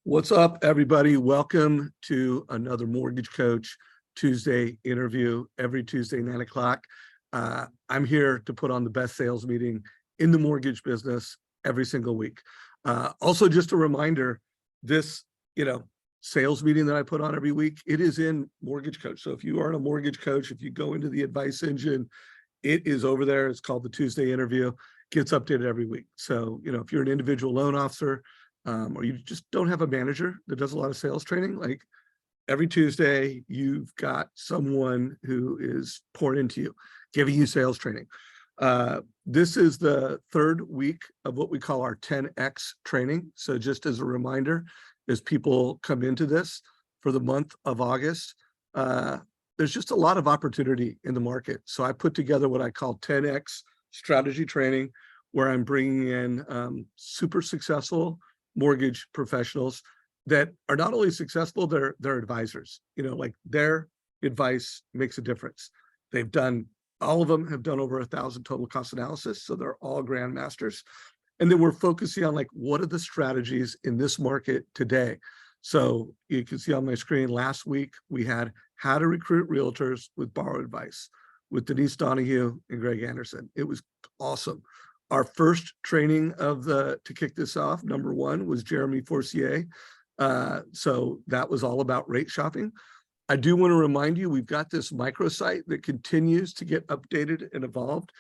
What's up, everybody? Welcome to another Mortgage Coach Tuesday interview every Tuesday, 9 o'clock. I'm here to put on the best sales meeting in the mortgage business every single week. Also, just a reminder, this, sales meeting that I put on every week, it is in Mortgage Coach. So if you aren't a mortgage coach, if you go into the advice engine, it is over there. It's called the Tuesday interview. Gets updated every week. So, if you're an individual loan officer, or you just don't have a manager that does a lot of sales training, like every Tuesday, you've got someone who is pouring into you, giving you sales training. This is the third week of what we call our 10X training. So just as a reminder, as people come into this for the month of August, there's just a lot of opportunity in the market. So I put together what I call 10X strategy training, where I'm bringing in super successful mortgage professionals that are not only successful, they're advisors. Like their advice makes a difference. All of them have done over 1,000 total cost analysis, so they're all grandmasters. And then we're focusing on what are the strategies in this market today. So you can see on my screen, last week we had how to recruit realtors with borrow advice with Denise Donahue and Greg Anderson. It was awesome. Our first training to kick this off, number one, was Jeremy Forcier. So that was all about rate shopping. I do want to remind you, we've got this microsite that continues to get updated and evolved.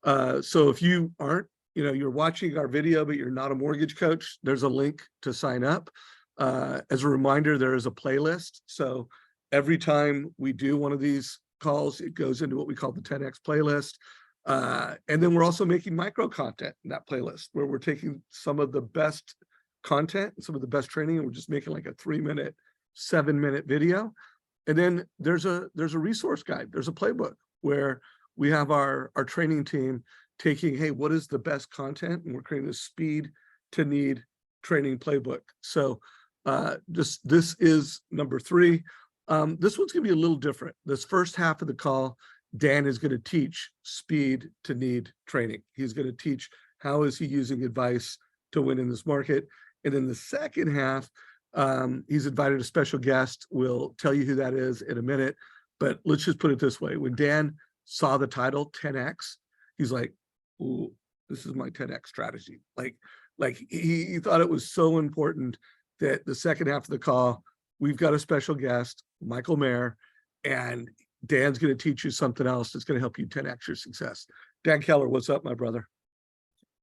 So if you aren't, you're watching our video, but you're not a mortgage coach, there's a link to sign up. As a reminder, there is a playlist. So every time we do one of these calls, it goes into what we call the 10X playlist. And then we're also making micro content in that playlist, where we're taking some of the best content and some of the best training, and we're just making like a 3-minute, 7-minute video. And then there's a resource guide. There's a playbook where we have our training team taking, hey, what is the best content? And we're creating a speed to need training playbook. So this is number 3. This one's gonna be a little different. This first half of the call, Dan is going to teach speed to need training. He's going to teach how is he using advice to win in this market. And in the second half, he's invited a special guest. We'll tell you who that is in a minute. But let's just put it this way. When Dan saw the title 10X, he's like, ooh, this is my 10X strategy. Like he thought it was so important that the second half of the call, we've got a special guest, Michael Maher, and Dan's going to teach you something else that's going to help you 10X your success. Dan Keller, what's up, my brother?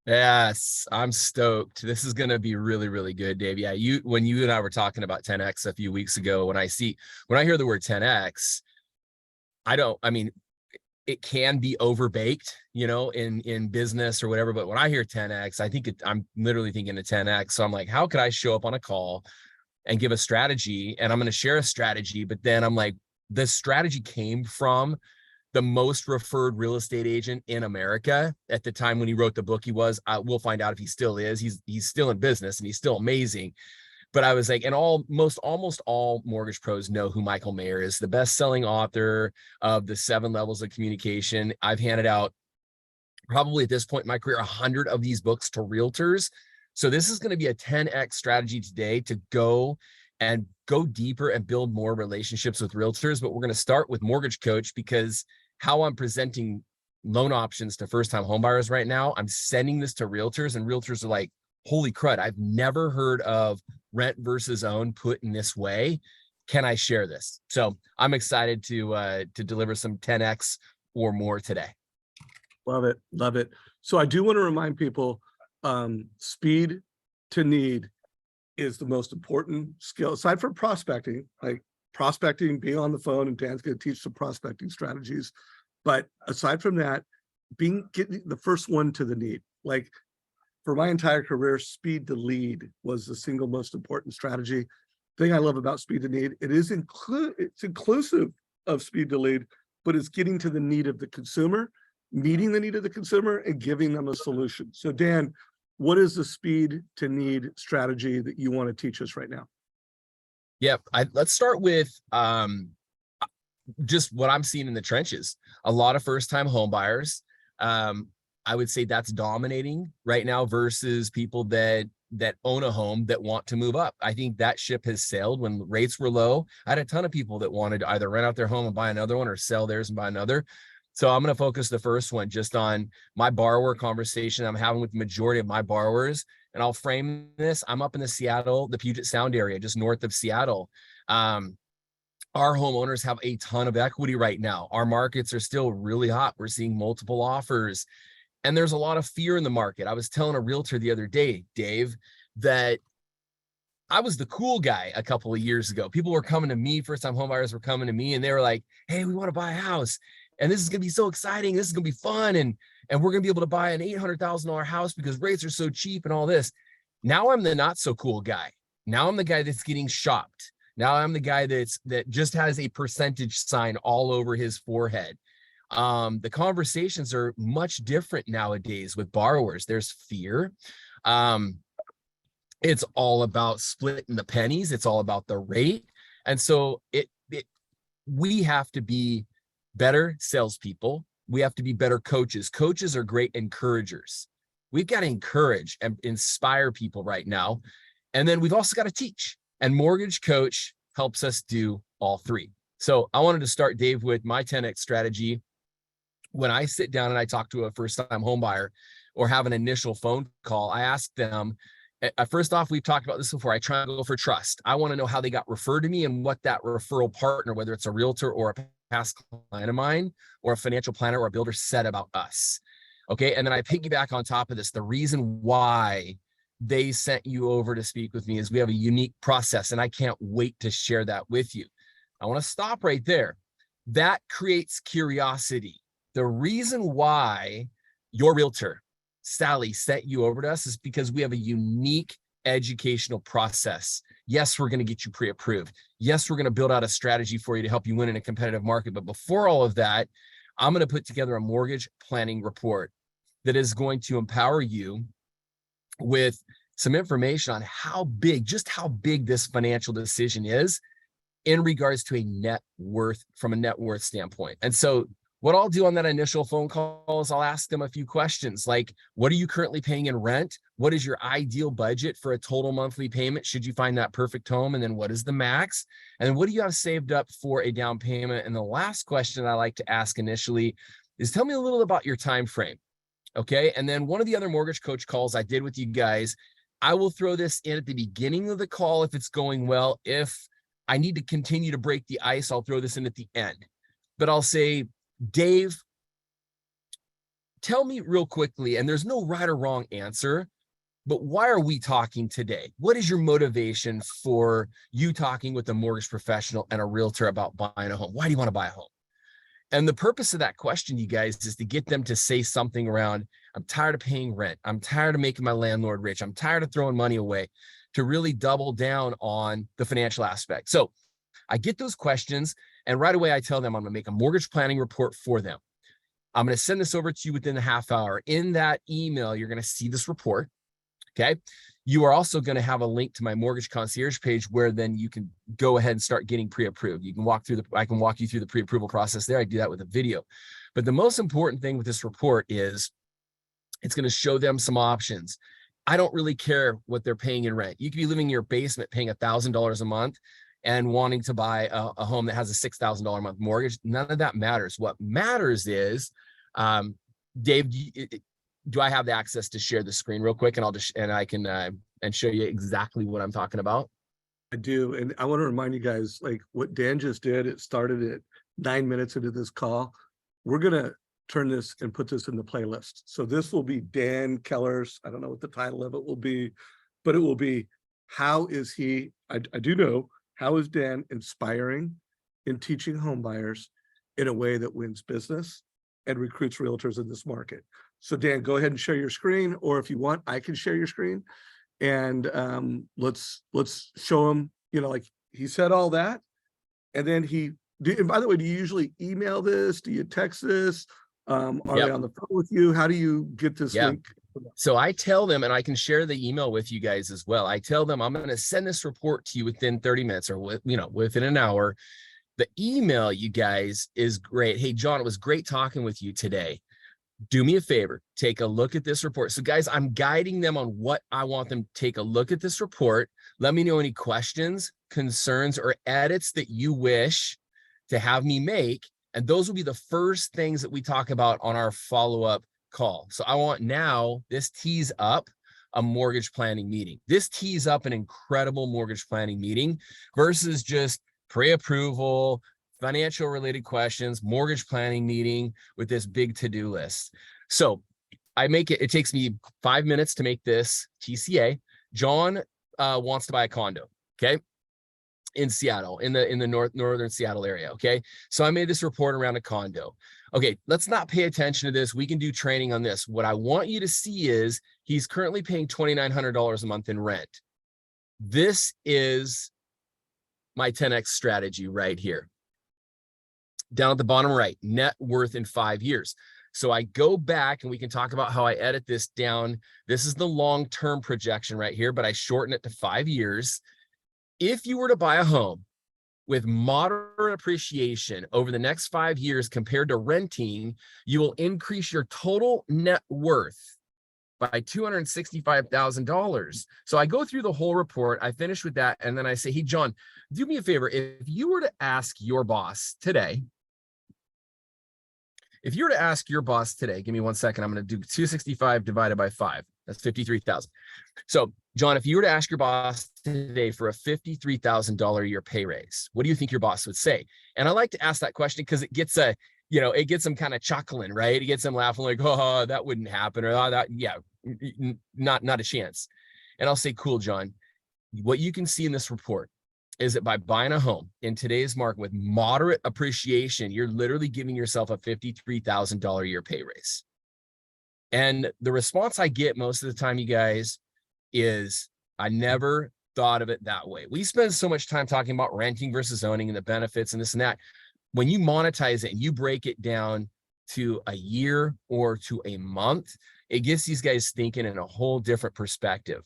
Yes, I'm stoked. This is going to be really, really good, Dave. Yeah, when you and I were talking about 10X a few weeks ago, when I hear the word 10X, it can be overbaked, in business or whatever. But when I hear 10X, I'm literally thinking of 10X. So I'm like, how could I show up on a call and give a strategy? And I'm going to share a strategy, but then I'm like, the strategy came from the most referred real estate agent in America at the time when he wrote the book. We'll find out if he still is. He's still in business and he's still amazing. But I was like, and almost all mortgage pros know who Michael Maher is, the best-selling author of the 7 levels of communication. I've handed out probably at this point in my career 100 of these books to realtors. So this is going to be a 10X strategy today to go deeper and build more relationships with realtors. But we're going to start with Mortgage Coach, because how I'm presenting loan options to first-time homebuyers right now, I'm sending this to realtors, and realtors are like, holy crud, I've never heard of rent versus own put in this way. Can I share this? So I'm excited to deliver some 10X or more today. Love it. Love it. So I do want to remind people, speed to need is the most important skill, aside from prospecting, like prospecting, being on the phone, and Dan's going to teach some prospecting strategies. But aside from that, getting the first one to the need. Like for my entire career, speed to lead was the single most important strategy. Thing I love about speed to need, it's inclusive of speed to lead, but it's getting to the need of the consumer, meeting the need of the consumer, and giving them a solution. So Dan, what is the speed to need strategy that you want to teach us right now? Yep. Let's start with just what I'm seeing in the trenches. A lot of first-time home buyers. I would say that's dominating right now versus people that that own a home that want to move up. I think that ship has sailed. When rates were low, I had a ton of people that wanted to either rent out their home and buy another one or sell theirs and buy another. So I'm going to focus the first one just on my borrower conversation I'm having with the majority of my borrowers. And I'll frame this. I'm up in the Puget Sound area, just north of Seattle. Our homeowners have a ton of equity right now. Our markets are still really hot. We're seeing multiple offers. And there's a lot of fear in the market. I was telling a realtor the other day, Dave, that I was the cool guy a couple of years ago. People were coming to me, first-time homebuyers were coming to me, and they were like, hey, we want to buy a house. And this is going to be so exciting. This is going to be fun. And we're going to be able to buy an $800,000 house because rates are so cheap and all this. Now I'm the not so cool guy. Now I'm the guy that's getting shopped. Now I'm the guy that just has a percentage sign all over his forehead. The conversations are much different nowadays with borrowers. There's fear. It's all about splitting the pennies. It's all about the rate. And so we have to be better salespeople. We have to be better coaches. Coaches are great encouragers. We've got to encourage and inspire people right now. And then we've also got to teach. And MortgageCoach helps us do all three. So I wanted to start, Dave, with my 10X strategy. When I sit down and I talk to a first-time home buyer or have an initial phone call, I ask them, first off, we've talked about this before, I try and go for trust. I want to know how they got referred to me and what that referral partner, whether it's a realtor or a past client of mine or a financial planner or a builder, said about us. Okay. And then I piggyback on top of this. The reason why they sent you over to speak with me is we have a unique process, and I can't wait to share that with you. I want to stop right there. That creates curiosity. The reason why your realtor, Sally, sent you over to us is because we have a unique educational process. Yes, we're going to get you pre-approved. Yes, we're going to build out a strategy for you to help you win in a competitive market. But before all of that, I'm going to put together a mortgage planning report that is going to empower you with some information on just how big this financial decision is in regards to from a net worth standpoint. And so what I'll do on that initial phone call is I'll ask them a few questions like, what are you currently paying in rent? What is your ideal budget for a total monthly payment should you find that perfect home? And then what is the max? And then what do you have saved up for a down payment? And the last question I like to ask initially is, tell me a little about your time frame. Okay. And then one of the other MortgageCoach calls I did with you guys, I will throw this in at the beginning of the call if it's going well. If I need to continue to break the ice, I'll throw this in at the end. But I'll say, Dave, tell me real quickly, and there's no right or wrong answer, but why are we talking today? What is your motivation for you talking with a mortgage professional and a realtor about buying a home? Why do you want to buy a home? And the purpose of that question, you guys, is to get them to say something around, I'm tired of paying rent. I'm tired of making my landlord rich. I'm tired of throwing money away, to really double down on the financial aspect. So I get those questions, and right away I tell them I'm going to make a mortgage planning report for them. I'm going to send this over to you within a half hour. In that email, you're going to see this report. Okay. You are also going to have a link to my mortgage concierge page where then you can go ahead and start getting pre-approved. I can walk you through the pre-approval process there. I do that with a video. But the most important thing with this report is it's going to show them some options. I don't really care what they're paying in rent. You could be living in your basement paying $1,000 a month and wanting to buy a home that has a $6,000 a month mortgage. None of that matters. What matters is, Dave, do I have the access to share the screen real quick, and I can show you exactly what I'm talking about? I do. And I want to remind you guys, like what Dan just did, it started at 9 minutes into this call. We're going to turn this and put this in the playlist. So this will be Dan Keller's, I don't know what the title of it will be, but it will be, how is he, I do know, how is Dan inspiring in teaching home buyers in a way that wins business and recruits realtors in this market? So Dan, go ahead and share your screen, or if you want, I can share your screen, and let's show him, like he said all that. And then and by the way, do you usually email this? Do you text this? Are they on the phone with you? How do you get this link? So I tell them, and I can share the email with you guys as well. I tell them I'm going to send this report to you within 30 minutes or within an hour. The email, you guys, is great. Hey, John, it was great talking with you today. do me a favor, take a look at this report. So guys, I'm guiding them on what I want them to take a look at this report. Let me know any questions, concerns, or edits that you wish to have me make. And those will be the first things that we talk about on our follow-up call. So I want now, this tees up a mortgage planning meeting. This tees up an incredible mortgage planning meeting versus just pre-approval, financial related questions, mortgage planning meeting with this big to-do list. So I make it, it takes me 5 minutes to make this TCA. John wants to buy a condo, okay? In Seattle, in the northern Seattle area, okay? So I made this report around a condo. Okay, let's not pay attention to this. We can do training on this. What I want you to see is he's currently paying $2,900 a month in rent. This is my 10X strategy right here. Down at the bottom right, net worth in 5 years. So I go back and we can talk about how I edit this down. This is the long-term projection right here, but I shorten it to 5 years. If you were to buy a home with moderate appreciation over the next 5 years compared to renting, you will increase your total net worth by $265,000. So I go through the whole report, I finish with that, and then I say, hey, John, do me a favor. If you were to ask your boss today, give me 1 second, I'm going to do 265 divided by 5. That's 53,000. So John, if you were to ask your boss today for a $53,000 a year pay raise, what do you think your boss would say? And I like to ask that question because it gets a, it gets them kind of chuckling, right? It gets them laughing like, oh, that wouldn't happen. Or oh, that, yeah, not a chance. And I'll say, cool, John, what you can see in this report is that by buying a home in today's market with moderate appreciation, you're literally giving yourself a $53,000 a year pay raise. And the response I get most of the time, you guys, is I never thought of it that way. We spend so much time talking about renting versus owning and the benefits and this and that. When you monetize it and you break it down to a year or to a month, it gets these guys thinking in a whole different perspective.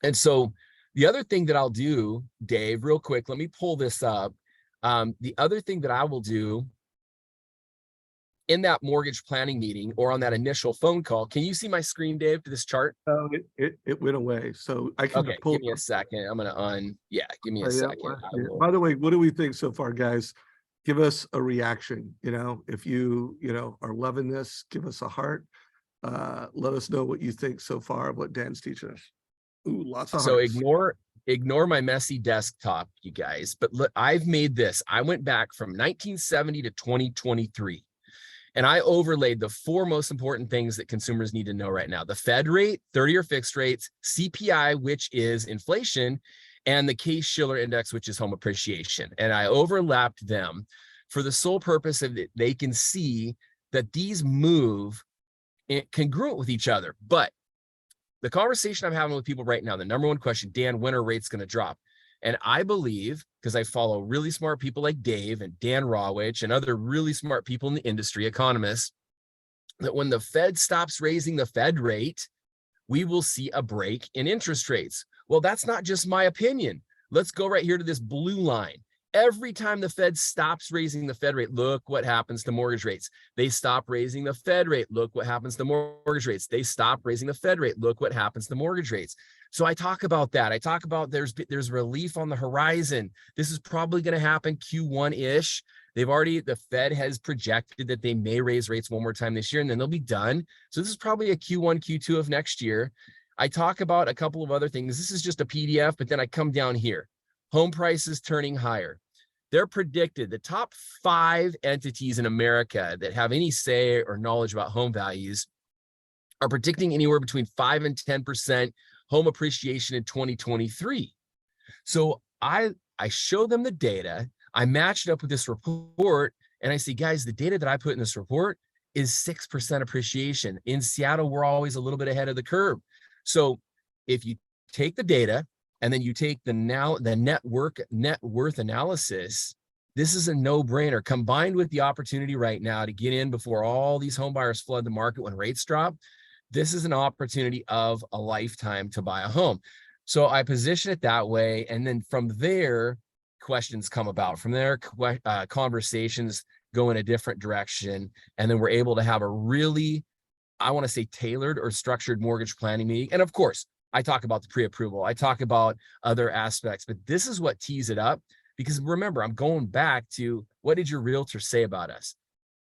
And so the other thing that I'll do, Dave, real quick, let me pull this up. The other thing that I will do in that mortgage planning meeting or on that initial phone call, can you see my screen, Dave, to this chart? Oh, it went away. So I can pull. Give me a second. I'm going to give me a second. By the way, what do we think so far, guys? Give us a reaction. If you, are loving this, give us a heart. Let us know what you think so far of what Dan's teaching us. Ooh, lots of hearts. So ignore my messy desktop, you guys. But look, I've made this. I went back from 1970 to 2023. And I overlaid the 4 most important things that consumers need to know right now. The Fed rate, 30-year fixed rates, CPI, which is inflation, and the Case-Shiller index, which is home appreciation. And I overlapped them for the sole purpose of that they can see that these move congruent with each other. But the conversation I'm having with people right now, the number one question, Dan, when are rates going to drop? And I believe, because I follow really smart people like Dave and Dan Rawich and other really smart people in the industry, economists, that when the Fed stops raising the Fed rate, we will see a break in interest rates. Well, that's not just my opinion. Let's go right here to this blue line. Every time the Fed stops raising the Fed rate, look what happens to mortgage rates. They stop raising the Fed rate. Look what happens to mortgage rates. They stop raising the Fed rate. Look what happens to mortgage rates. So I talk about that. I talk about there's relief on the horizon. This is probably going to happen Q1-ish. The Fed has projected that they may raise rates one more time this year, and then they'll be done. So this is probably a Q1, Q2 of next year. I talk about a couple of other things. This is just a PDF, but then I come down here. Home prices turning higher. They're predicted, the top 5 entities in America that have any say or knowledge about home values are predicting anywhere between 5 and 10% home appreciation in 2023. So I show them the data, I match it up with this report, and I say, guys, the data that I put in this report is 6% appreciation. In Seattle, we're always a little bit ahead of the curve. So if you take the data, and then you take the net worth analysis, this is a no-brainer. Combined with the opportunity right now to get in before all these home buyers flood the market when rates drop, this is an opportunity of a lifetime to buy a home. So I position it that way, and then from there, questions come about. From there, conversations go in a different direction. And then we're able to have a really, I want to say, tailored or structured mortgage planning meeting. And of course, I talk about the pre-approval, I talk about other aspects, but this is what tees it up. Because remember, I'm going back to, what did your realtor say about us?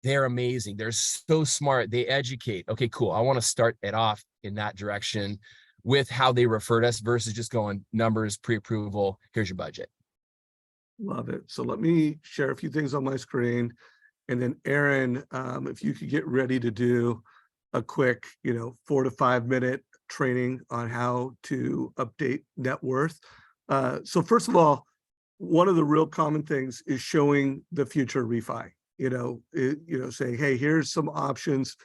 They're amazing. They're so smart. They educate. Okay, cool. I want to start it off in that direction with how they referred us versus just going numbers, pre-approval, here's your budget. Love it. So let me share a few things on my screen. And then Aaron, if you could get ready to do a quick, 4 to 5 minute training on how to update net worth. So first of all, one of the real common things is showing the future refi, saying, hey, here's some options.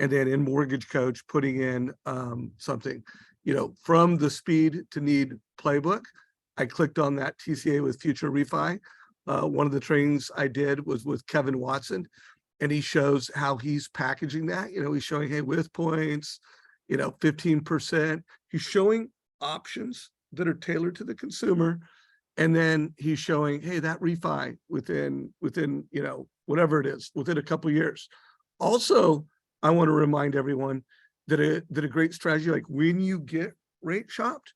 And then in MortgageCoach, putting in something, from the speed to need playbook. I clicked on that TCA with future refi. One of the trainings I did was with Kevin Watson, and he shows how he's packaging that. He's showing, hey, with points, 15%. He's showing options that are tailored to the consumer. And then he's showing, hey, that refi within, whatever it is, within a couple of years. Also, I want to remind everyone that a great strategy, like when you get rate shopped,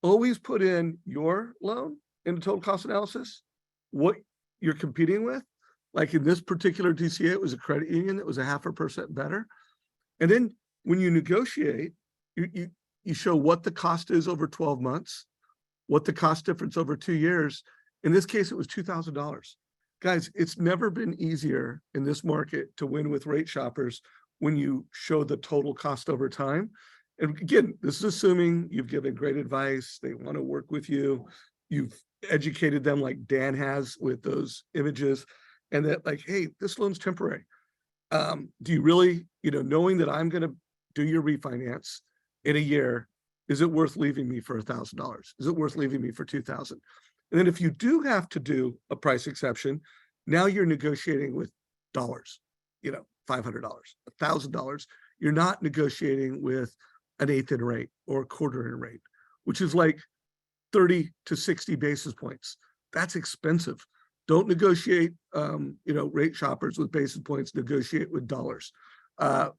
always put in your loan in the total cost analysis, what you're competing with. Like in this particular TCA, it was a credit union that was 0.5% better. And then when you negotiate, you show what the cost is over 12 months, what the cost difference over 2 years. In this case, it was $2,000. Guys, it's never been easier in this market to win with rate shoppers when you show the total cost over time. And again, this is assuming you've given great advice, they want to work with you, you've educated them like Dan has with those images, and that like, hey, this loan's temporary. Do you really, knowing that I'm going to do your refinance in a year, is it worth leaving me for $1,000? Is it worth leaving me for $2,000? And then if you do have to do a price exception, now you're negotiating with dollars, $500, $1,000. You're not negotiating with an eighth in rate or a quarter in rate, which is like 30 to 60 basis points. That's expensive. Don't negotiate, rate shoppers with basis points, negotiate with dollars.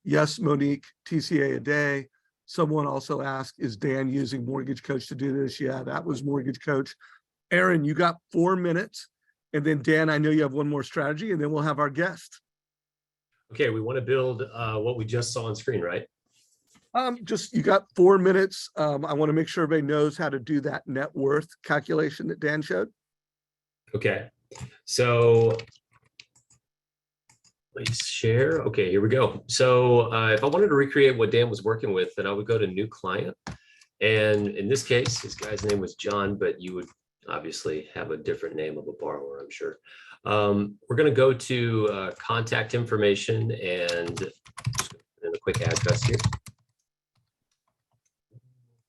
Yes, Monique, TCA a day. Someone also asked, is Dan using MortgageCoach to do this? Yeah, that was MortgageCoach. Aaron, you got 4 minutes. And then Dan, I know you have one more strategy, and then we'll have our guest. Okay, we want to build what we just saw on screen, right? You got 4 minutes. I want to make sure everybody knows how to do that net worth calculation that Dan showed. Okay, so please share. Okay, here we go. So if I wanted to recreate what Dan was working with, then I would go to new client. And in this case, this guy's name was John, but you would obviously have a different name of a borrower, I'm sure. We're going to go to contact information and a quick address here.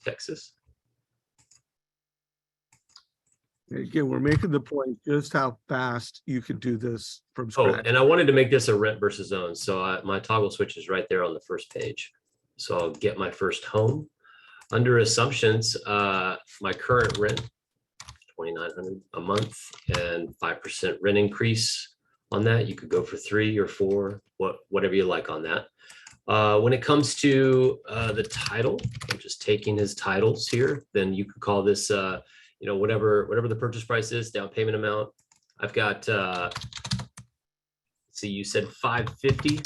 Texas. Again, we're making the point just how fast you could do this from scratch. Oh, and I wanted to make this a rent versus own. So my toggle switch is right there on the first page. So I'll get my first home. Under assumptions, my current rent, $2,900 a month, and 5% rent increase on that. You could go for 3 or 4, whatever you like on that. When it comes to the title, I'm just taking his titles here. Then you could call this, whatever the purchase price is, down payment amount. I've got, see, you said $550,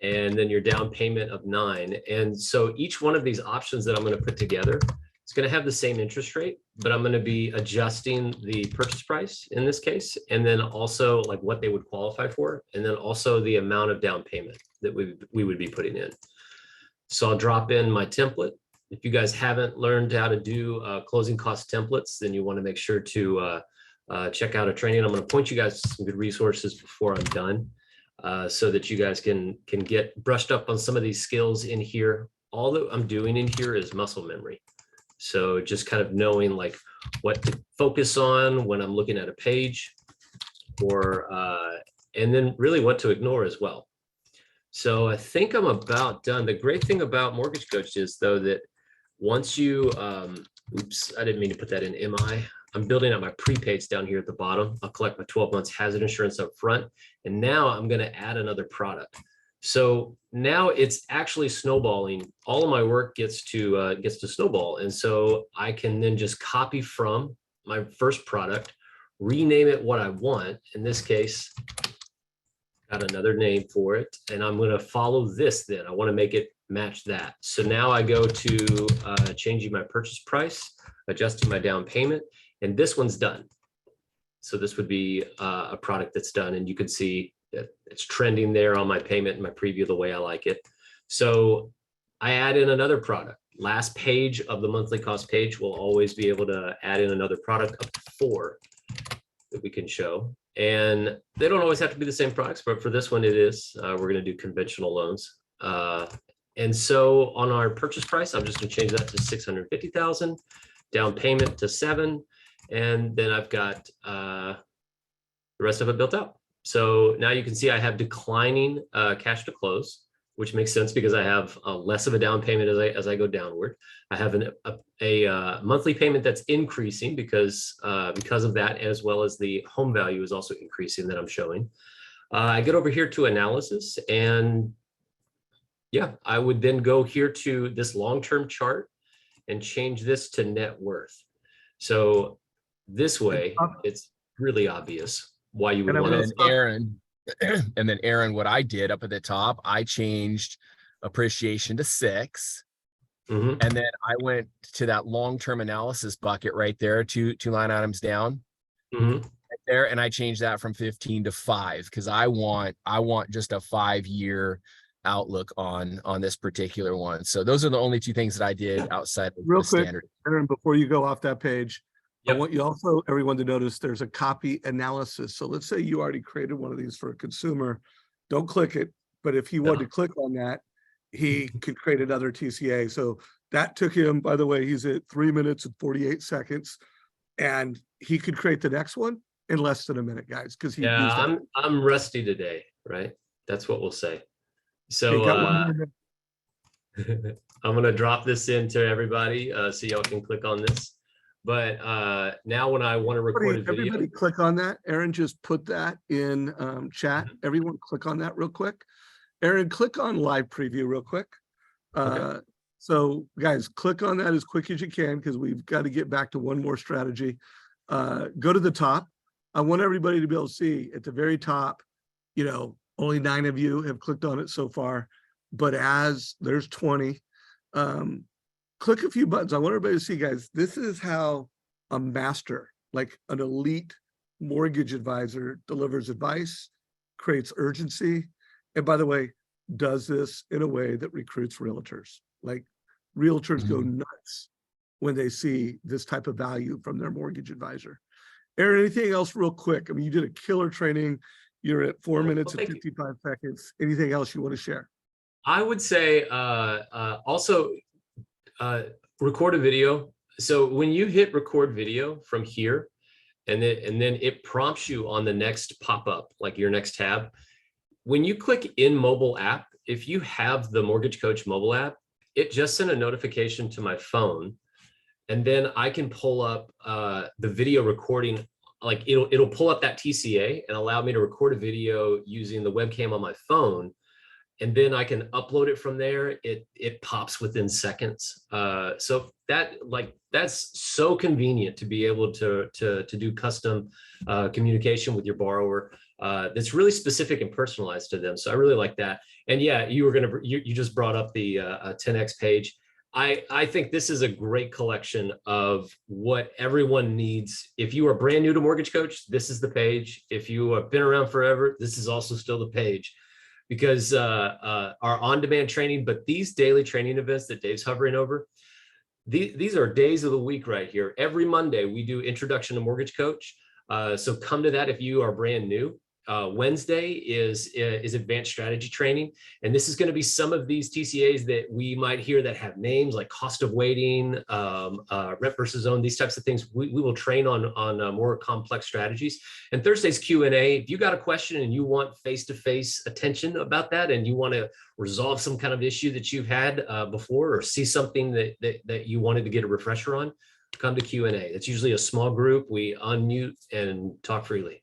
and then your down payment of $9. And so each one of these options that I'm going to put together, it's going to have the same interest rate, but I'm going to be adjusting the purchase price in this case, and then also like what they would qualify for, and then also the amount of down payment that we would be putting in. So I'll drop in my template. If you guys haven't learned how to do closing cost templates, then you want to make sure to check out a training. I'm going to point you guys to some good resources before I'm done, so that you guys can get brushed up on some of these skills in here. All that I'm doing in here is muscle memory. So just kind of knowing like what to focus on when I'm looking at a page, or and then really what to ignore as well. So I think I'm about done. The great thing about MortgageCoach is though that once you Oops, I didn't mean to put that in MI. I'm building out my prepaids down here at the bottom. I'll collect my 12 months hazard insurance up front. And now I'm going to add another product. So now it's actually snowballing. All of my work gets to snowball. And so I can then just copy from my first product, rename it what I want. In this case, got another name for it. And I'm going to follow this then. I want to make it match that. So now I go to changing my purchase price, adjusting my down payment, and this one's done. So this would be a product that's done, and you can see that it's trending there on my payment and my preview the way I like it. So I add in another product. Last page of the monthly cost page will always be able to add in another product, up to 4 that we can show. And they don't always have to be the same products, but for this one it is. We're going to do conventional loans. And so on our purchase price, I'm just going to change that to 650,000, down payment to 7, and then I've got the rest of it built out. So now you can see I have declining cash to close, which makes sense because I have less of a down payment as I go downward. I have a monthly payment that's increasing because of that, as well as the home value is also increasing that I'm showing. I get over here to analysis, and yeah, I would then go here to this long-term chart and change this to net worth. So this way, it's really obvious why you would want to. And then Aaron, what I did up at the top, I changed appreciation to 6. And then I went to that long-term analysis bucket right there, two line items down right there. And I changed that from 15 to 5 because I want just a 5-year outlook on this particular one. So those are the only 2 things that I did outside of real the quick, standard. Aaron, before you go off that page, Yep. I want you also, everyone, to notice there's a copy analysis. So let's say you already created one of these for a consumer. Don't click it, but if he wanted to click on that, he could create another TCA. So that took him, by the way, he's at 3 minutes and 48 seconds, and he could create the next one in less than a minute, guys, because he used that. I'm rusty today, right? That's what we'll say. So I'm going to drop this into everybody so y'all can click on this. But now when I want to record a video. Everybody click on that. Aaron just put that in chat. Everyone click on that real quick. Aaron, click on live preview real quick. Okay. So guys, click on that as quick as you can because we've got to get back to one more strategy. Go to the top. I want everybody to be able to see at the very top, only 9 of you have clicked on it so far, but as there's 20, click a few buttons. I want everybody to see, guys, this is how a master, like an elite mortgage advisor, delivers advice, creates urgency, and by the way, does this in a way that recruits realtors. Like realtors go nuts when they see this type of value from their mortgage advisor. Aaron, anything else real quick? I mean, you did a killer training. You're at 4 minutes and 55 seconds. Anything else you want to share? I would say also record a video. So when you hit record video from here, and then it prompts you on the next pop-up, like your next tab. When you click in mobile app, if you have the MortgageCoach mobile app, it just sent a notification to my phone, and then I can pull up the video recording. Like it'll pull up that TCA and allow me to record a video using the webcam on my phone. And then I can upload it from there. It pops within seconds. So that's so convenient to be able to do custom communication with your borrower. That's really specific and personalized to them. So I really like that. And yeah, you just brought up the 10X page. I think this is a great collection of what everyone needs. If you are brand new to MortgageCoach, this is the page. If you have been around forever, this is also still the page. Because our on-demand training, but these daily training events that Dave's hovering over, these are days of the week right here. Every Monday we do introduction to MortgageCoach. So come to that if you are brand new. Wednesday is advanced strategy training. And this is going to be some of these TCAs that we might hear that have names like cost of waiting, rent versus own, these types of things. We will train on more complex strategies. And Thursday's Q&A. If you got a question and you want face-to-face attention about that, and you want to resolve some kind of issue that you've had before, or see something that you wanted to get a refresher on, come to Q&A. It's usually a small group. We unmute and talk freely.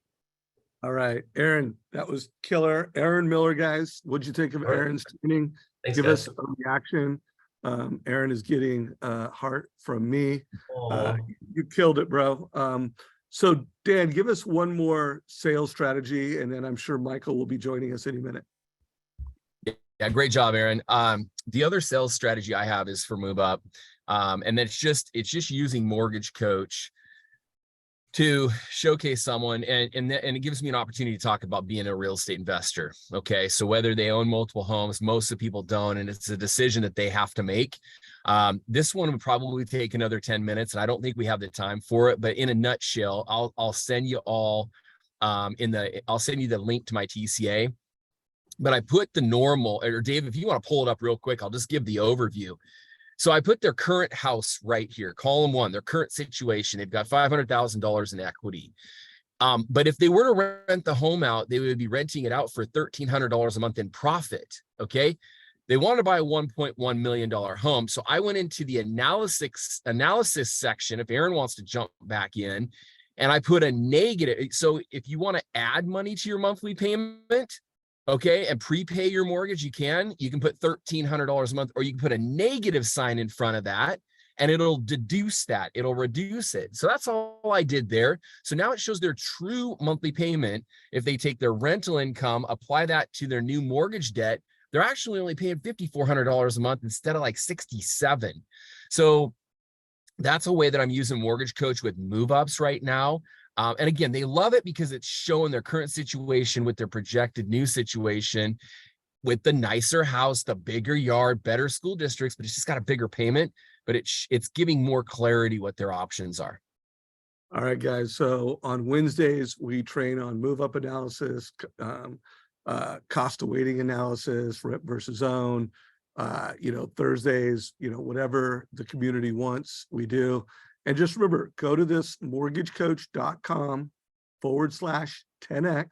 All right, Aaron, that was killer. Aaron Miller, guys, what'd you think of Aaron's training? Thanks, Give guys. us a reaction. Aaron is getting a heart from me. You killed it, bro. So Dan, give us one more sales strategy, and then I'm sure Michael will be joining us any minute. Yeah, great job, Aaron. The other sales strategy I have is for move up. And it's just using MortgageCoach to showcase someone, and it gives me an opportunity to talk about being a real estate investor. Okay, so whether they own multiple homes, most of the people don't, and it's a decision that they have to make. This one would probably take another 10 minutes, and I don't think we have the time for it. But in a nutshell, I'll send you all I'll send you the link to my TCA. But I put the normal, or Dave, if you want to pull it up real quick, I'll just give the overview. So I put their current house right here, column 1, their current situation. They've got $500,000 in equity. But if they were to rent the home out, they would be renting it out for $1,300 a month in profit. Okay. They want to buy a $1.1 million home. So I went into the analysis section, if Aaron wants to jump back in, and I put a negative. So if you want to add money to your monthly payment, okay, and prepay your mortgage, you can put $1,300 a month, or you can put a negative sign in front of that, and it'll deduce that. It'll reduce it. So that's all I did there. So now it shows their true monthly payment. If they take their rental income, apply that to their new mortgage debt, they're actually only paying $5,400 a month instead of like $67. So that's a way that I'm using MortgageCoach with move-ups right now. And again, they love it because it's showing their current situation with their projected new situation, with the nicer house, the bigger yard, better school districts, but it's just got a bigger payment, but it's giving more clarity what their options are. All right, guys. So on Wednesdays, we train on move-up analysis, cost of waiting analysis, rent versus own. Thursdays, whatever the community wants, we do. And just remember, go to this mortgagecoach.com/10x.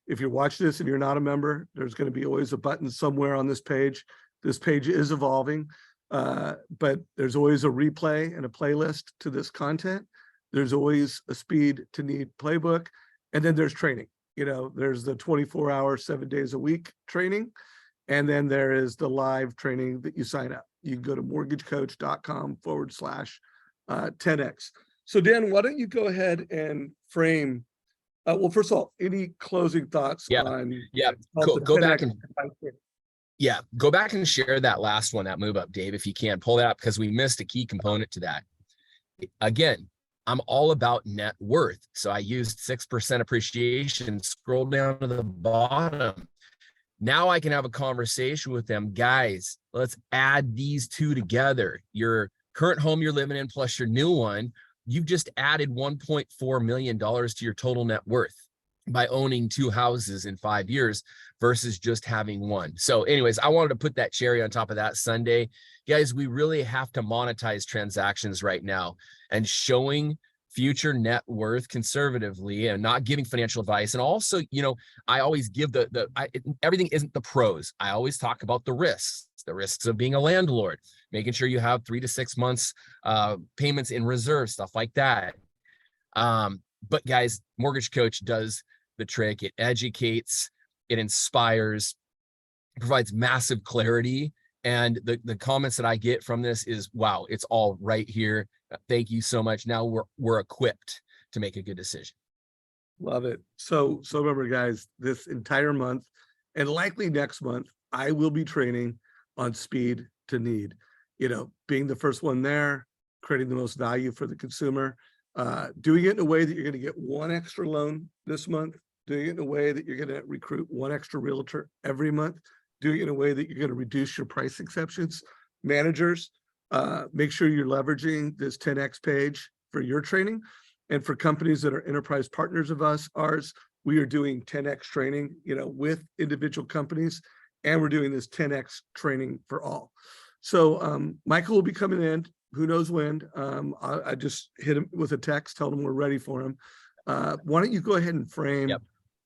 If you're watching this and you're not a member, there's going to be always a button somewhere on this page. This page is evolving, but there's always a replay and a playlist to this content. There's always a speed to need playbook. And then there's training. There's the 24-hour, 7 days a week training. And then there is the live training that you sign up. You can go to mortgagecoach.com/10x. So Dan, why don't you go ahead and frame, well, first of all, any closing thoughts on. Go back and share that last one, that move up, Dave, if you can pull that up, because we missed a key component to that. Again, I'm all about net worth. So I used 6% appreciation, scroll down to the bottom. Now I can have a conversation with them. Guys, let's add these two together. Your current home you're living in plus your new one, you've just added $1.4 million to your total net worth by owning 2 houses in 5 years versus just having one. So anyways, I wanted to put that cherry on top of that sundae. Guys, we really have to monetize transactions right now, and showing future net worth conservatively and not giving financial advice. And also, I always give everything isn't the pros. I always talk about the risks of being a landlord, making sure you have 3 to 6 months payments in reserve, stuff like that. But guys, MortgageCoach does the trick. It educates, it inspires, it provides massive clarity. And the comments that I get from this is, wow, it's all right here. Thank you so much. Now we're equipped to make a good decision. Love it. So remember, guys, this entire month and likely next month, I will be training on speed to need, being the first one there, creating the most value for the consumer, doing it in a way that you're going to get 1 extra loan this month, doing it in a way that you're going to recruit 1 extra realtor every month, doing it in a way that you're going to reduce your price exceptions. Managers, make sure you're leveraging this 10x page for your training. And for companies that are enterprise partners of ours, we are doing 10X training, with individual companies, and we're doing this 10X training for all. So Michael will be coming in, who knows when. I just hit him with a text, told him we're ready for him. Why don't you go ahead and frame Yep.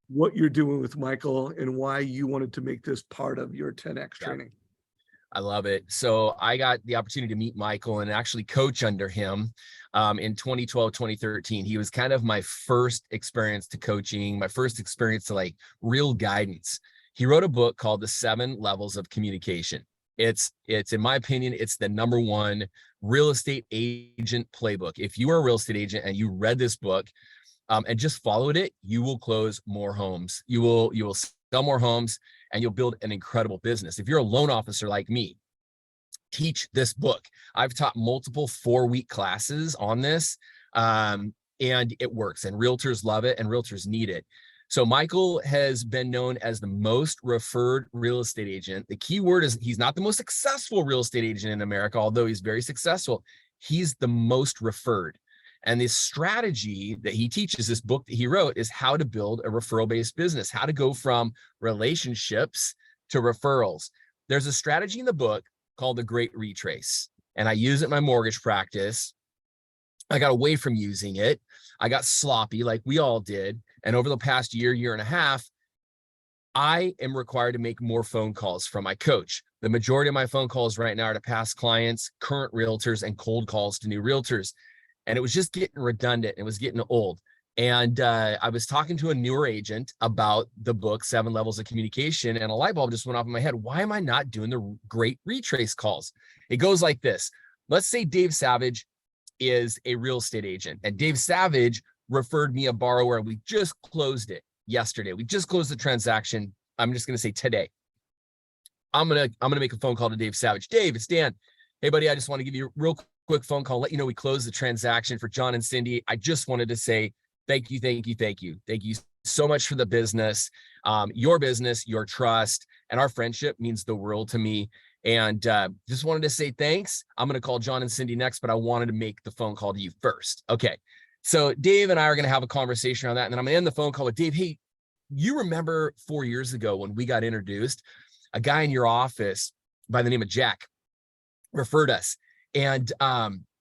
what you're doing with Michael and why you wanted to make this part of your 10X training? I love it. So I got the opportunity to meet Michael and actually coach under him in 2012, 2013. He was kind of my first experience to coaching, my first experience to like real guidance. He wrote a book called The 7 Levels of Communication. It's in my opinion, it's the #1 real estate agent playbook. If you are a real estate agent and you read this book and just followed it, you will close more homes. You will sell more homes and you'll build an incredible business. If you're a loan officer like me, teach this book. I've taught multiple 4-week classes on this, and it works, and realtors love it and realtors need it. So Michael has been known as the most referred real estate agent. The key word is he's not the most successful real estate agent in America, although he's very successful. He's the most referred. And this strategy that he teaches, this book that he wrote, is how to build a referral-based business, how to go from relationships to referrals. There's a strategy in the book called the Great Retrace, and I use it in my mortgage practice. I got away from using it. I got sloppy like we all did. And over the past year and a half, I am required to make more phone calls from my coach. The majority of my phone calls right now are to past clients, current realtors, and cold calls to new realtors. And it was just getting redundant. It was getting old. And I was talking to a newer agent about the book, 7 Levels of Communication, and a light bulb just went off in my head. Why am I not doing the Great Retrace calls? It goes like this. Let's say Dave Savage is a real estate agent, and Dave Savage referred me a borrower, and we just closed it yesterday. We just closed the transaction. I'm just going to say today. I'm going to make a phone call to Dave Savage. Dave, it's Dan. Hey, buddy, I just want to give you a real quick phone call, let you know we closed the transaction for John and Cindy. I just wanted to say thank you so much for the business, your trust, and our friendship means the world to me. And just wanted to say thanks. I'm going to call John and Cindy next, but I wanted to make the phone call to you first. Okay. So Dave and I are going to have a conversation on that. And then I'm going to end the phone call with Dave. Hey, you remember 4 years ago when we got introduced, a guy in your office by the name of Jack referred us. And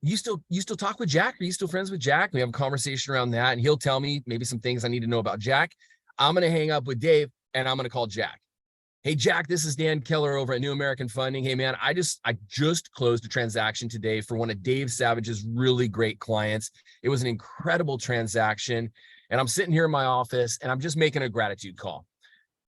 you still talk with Jack? Are you still friends with Jack? We have a conversation around that, and he'll tell me maybe some things I need to know about Jack. I'm going to hang up with Dave, and I'm going to call Jack. Hey, Jack, this is Dan Keller over at New American Funding. Hey, man, I just closed a transaction today for one of Dave Savage's really great clients. It was an incredible transaction, and I'm sitting here in my office, and I'm just making a gratitude call.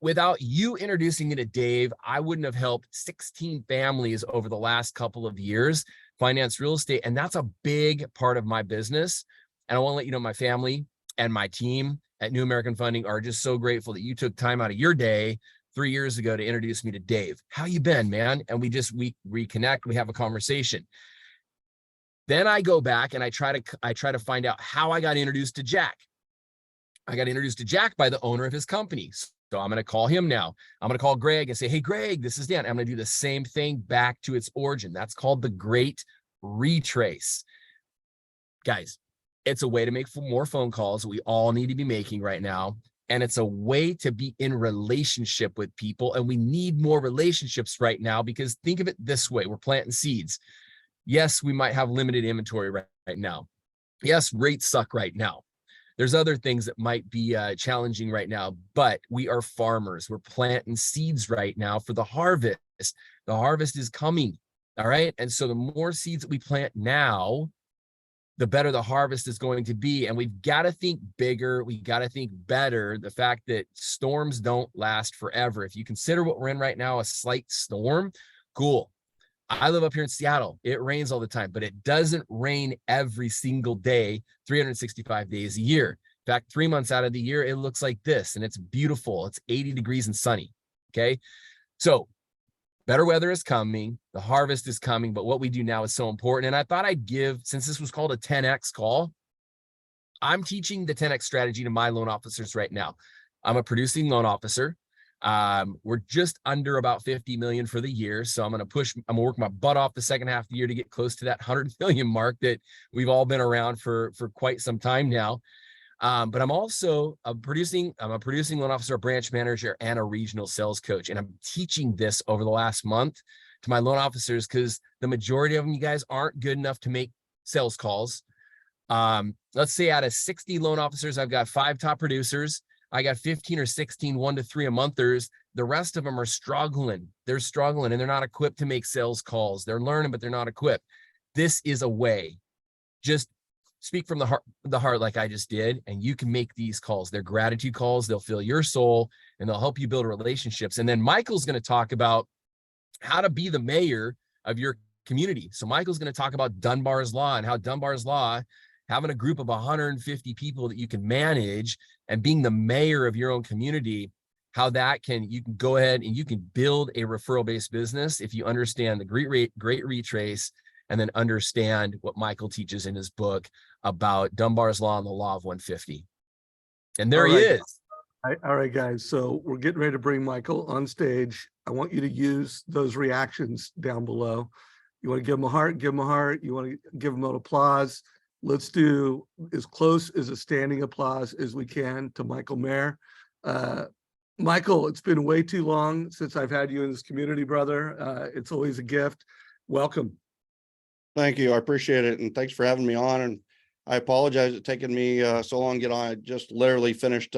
Without you introducing me to Dave, I wouldn't have helped 16 families over the last couple of years finance real estate. And that's a big part of my business. And I want to let you know my family and my team at New American Funding are just so grateful that you took time out of your day 3 years ago to introduce me to Dave. How you been, man? And we reconnect, we have a conversation. Then I go back and I try to find out how I got introduced to Jack. I got introduced to Jack by the owner of his company. So I'm going to call him now. I'm going to call Greg and say, hey, Greg, this is Dan. I'm going to do the same thing back to its origin. That's called the Great Retrace. Guys, it's a way to make more phone calls we all need to be making right now. And it's a way to be in relationship with people. And we need more relationships right now, because think of it this way. We're planting seeds. Yes, we might have limited inventory right now. Yes, rates suck right now. There's other things that might be challenging right now, but we are farmers. We're planting seeds right now for the harvest. The harvest is coming, all right? And so the more seeds that we plant now, the better the harvest is going to be. And we've got to think bigger. We got to think better. The fact that storms don't last forever. If you consider what we're in right now, a slight storm, cool. I live up here in Seattle. It rains all the time, but it doesn't rain every single day, 365 days a year. In fact, 3 months out of the year, it looks like this, and it's beautiful. It's 80 degrees and sunny, okay? So better weather is coming. The harvest is coming, but what we do now is so important. And I thought I'd give, since this was called a 10X call, I'm teaching the 10X strategy to my loan officers right now. I'm a producing loan officer. We're just under about 50 million for the year. So I'm going to work my butt off the second half of the year to get close to that 100 million mark that we've all been around for quite some time now. But I'm also I'm a producing loan officer, a branch manager, and a regional sales coach. And I'm teaching this over the last month to my loan officers because the majority of them, you guys, aren't good enough to make sales calls. Let's say out of 60 loan officers, I've got 5 top producers. I got 15 or 16 1 to 3 a monthers. The rest of them are struggling. They're struggling and they're not equipped to make sales calls. They're learning, but they're not equipped. This is a way. Just speak from the heart like I just did, and you can make these calls. They're gratitude calls. They'll fill your soul and they'll help you build relationships. And then Michael's going to talk about how to be the mayor of your community. So Michael's going to talk about Dunbar's Law and how Dunbar's Law, having a group of 150 people that you can manage and being the mayor of your own community, how that you can go ahead and you can build a referral-based business if you understand the great retrace and then understand what Michael teaches in his book about Dunbar's Law and the Law of 150. And there he is. All right, guys. So we're getting ready to bring Michael on stage. I want you to use those reactions down below. You want to give him a heart, give him a heart. You want to give him an applause. Let's do as close as a standing applause as we can to Michael Maher. Michael, it's been way too long since I've had you in this community, brother. It's always a gift. Welcome. Thank you. I appreciate it. And thanks for having me on. And I apologize it's taken me so long to get on. I just literally finished,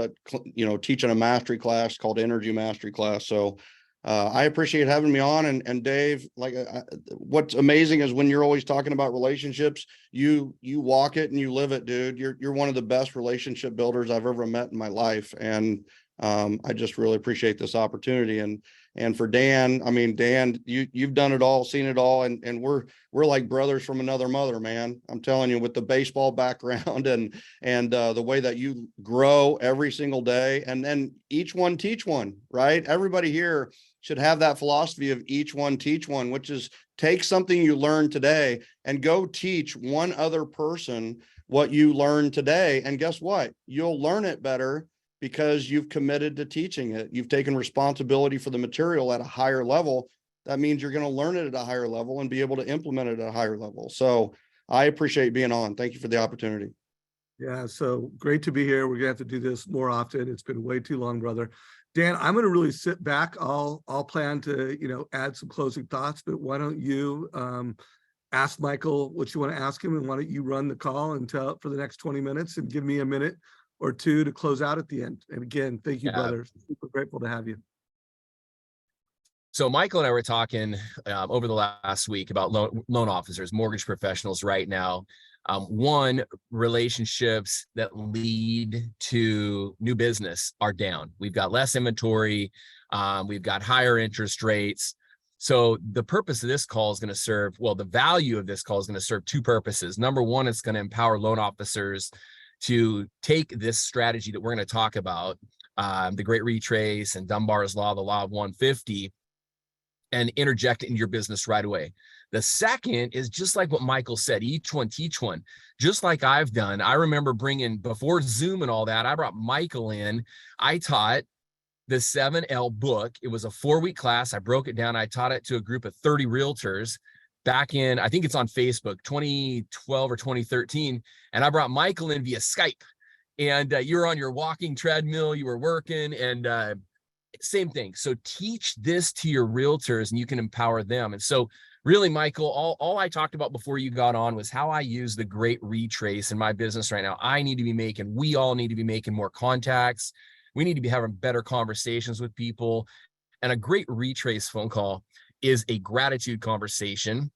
teaching a mastery class called Energy Mastery Class. So I appreciate having me on. And Dave, what's amazing is when you're always talking about relationships, you walk it and you live it, dude. You're one of the best relationship builders I've ever met in my life. And I just really appreciate this opportunity. And for Dan, I mean, Dan, you've done it all, seen it all, and we're like brothers from another mother, man. I'm telling you, with the baseball background and the way that you grow every single day, and then each one teach one, right? Everybody here should have that philosophy of each one teach one, which is take something you learned today and go teach one other person what you learned today. And guess what? You'll learn it better because you've committed to teaching it. You've taken responsibility for the material at a higher level. That means you're going to learn it at a higher level and be able to implement it at a higher level. So I appreciate being on. Thank you for the opportunity. Yeah, so great to be here. We're gonna have to do this more often. It's been way too long, brother. Dan, I'm gonna really sit back. I'll plan to, add some closing thoughts, but why don't you ask Michael what you want to ask him, and why don't you run the call and tell for the next 20 minutes and give me a minute or two to close out at the end. And again, thank you, brother. Super grateful to have you. So Michael and I were talking over the last week about loan officers, mortgage professionals right now. One, relationships that lead to new business are down. We've got less inventory. We've got higher interest rates. So the purpose of this call is going to serve, the value of this call is going to serve 2 purposes. Number one, it's going to empower loan officers to take this strategy that we're going to talk about, the Great Retrace and Dunbar's Law, the Law of 150, and interject it in your business right away. The second is just like what Michael said, each one teach one, just like I've done. I remember before Zoom and all that, I brought Michael in. I taught the 7L book. It was a 4-week class. I broke it down. I taught it to a group of 30 realtors back in, I think it's on Facebook, 2012 or 2013. And I brought Michael in via Skype, and you were on your walking treadmill, you were working, and same thing. So teach this to your realtors and you can empower them. And so really, Michael, all I talked about before you got on was how I use the Great Retrace in my business right now. We all need to be making more contacts. We need to be having better conversations with people. And a Great Retrace phone call is a gratitude conversation.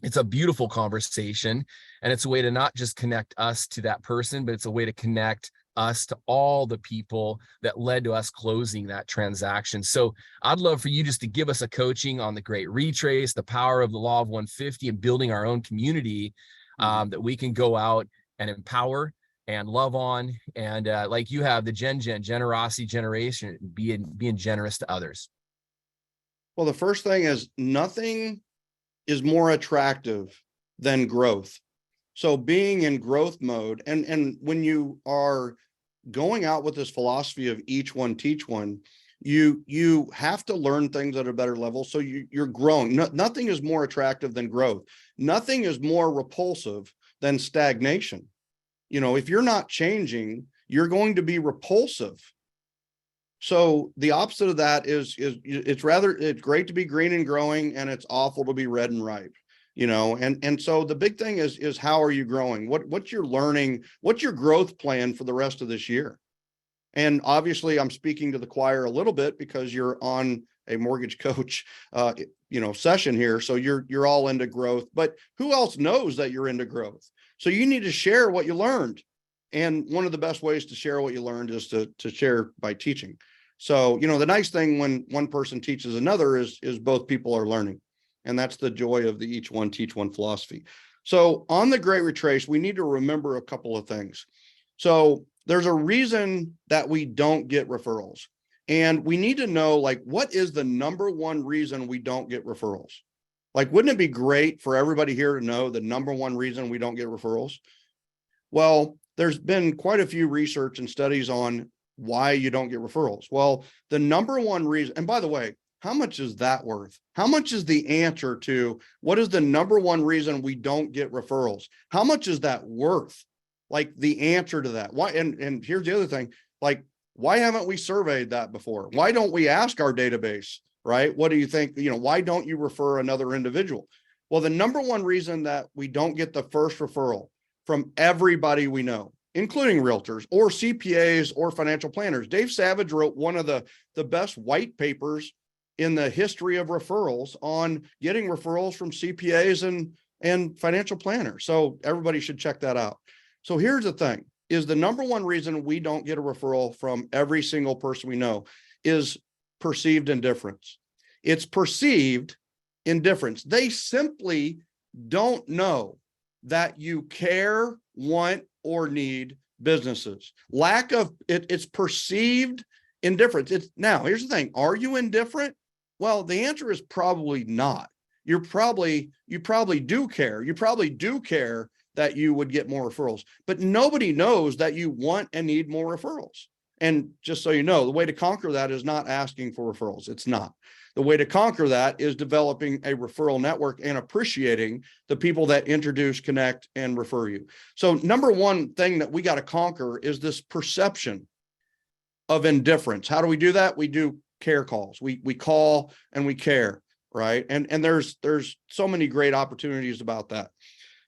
It's a beautiful conversation. And it's a way to not just connect us to that person, but it's a way to connect us to all the people that led to us closing that transaction. So I'd love for you just to give us a coaching on the Great Retrace, the power of the Law of 150, and building our own community that we can go out and empower and love on. And like you have the generosity generation, being generous to others. Well, the first thing is nothing is more attractive than growth. So being in growth mode, and when you are going out with this philosophy of each one teach one, you have to learn things at a better level. So you're growing. Nothing is more attractive than growth. Nothing is more repulsive than stagnation. If you're not changing, you're going to be repulsive. So the opposite of that is it's great to be green and growing, and it's awful to be red and ripe, and so the big thing is how are you growing? What's your learning? What's your growth plan for the rest of this year? And obviously I'm speaking to the choir a little bit because you're on a mortgage coach, session here. So you're all into growth, but who else knows that you're into growth? So you need to share what you learned. And one of the best ways to share what you learned is to share by teaching. So, the nice thing when one person teaches another is both people are learning. And that's the joy of the each one teach one philosophy. So on the Great Retrace, we need to remember a couple of things. So there's a reason that we don't get referrals. And we need to know, what is the number one reason we don't get referrals? Wouldn't it be great for everybody here to know the number one reason we don't get referrals? Well, there's been quite a few research and studies on why you don't get referrals. Well, the number one reason, and by the way, how much is that worth? How much is the answer to what is the number one reason we don't get referrals? How much is that worth? The answer to that. Why? And here's the other thing, why haven't we surveyed that before? Why don't we ask our database, right? What do you think? Why don't you refer another individual? Well, the number one reason that we don't get the first referral from everybody we know, including realtors or CPAs or financial planners. Dave Savage wrote one of the best white papers in the history of referrals on getting referrals from CPAs and financial planners. So everybody should check that out. So here's the thing, is the number one reason we don't get a referral from every single person we know is perceived indifference. It's perceived indifference. They simply don't know that you care, want, or need businesses. Lack of it's perceived indifference. Now, here's the thing. Are you indifferent? Well, the answer is probably not. You probably do care. You probably do care that you would get more referrals, but nobody knows that you want and need more referrals. And just so you know, the way to conquer that is not asking for referrals. It's not. The way to conquer that is developing a referral network and appreciating the people that introduce, connect, and refer you. So number one thing that we got to conquer is this perception of indifference. How do we do that? We do care calls. We call and we care, right? And there's so many great opportunities about that.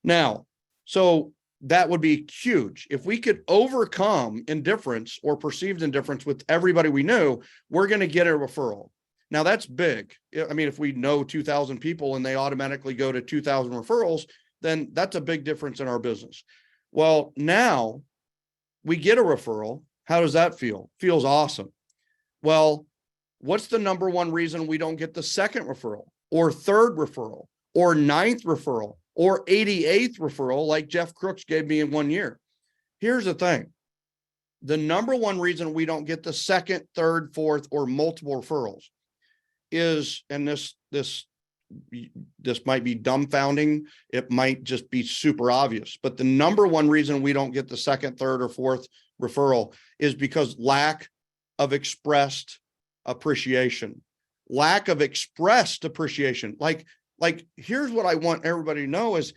Now, so that would be huge. If we could overcome indifference or perceived indifference with everybody we knew, we're going to get a referral. Now that's big. I mean, if we know 2,000 people and they automatically go to 2,000 referrals, then that's a big difference in our business. Well, now we get a referral. How does that feel? Feels awesome. Well, what's the number one reason we don't get the second referral or third referral or ninth referral or 88th referral like Jeff Crooks gave me in 1 year? Here's the thing. The number one reason we don't get the second, third, fourth, or multiple referrals is, and this might be dumbfounding, it might just be super obvious, but the number one reason we don't get the second, third, or fourth referral is because lack of expressed appreciation. Lack of expressed appreciation. Like here's what I want everybody to know is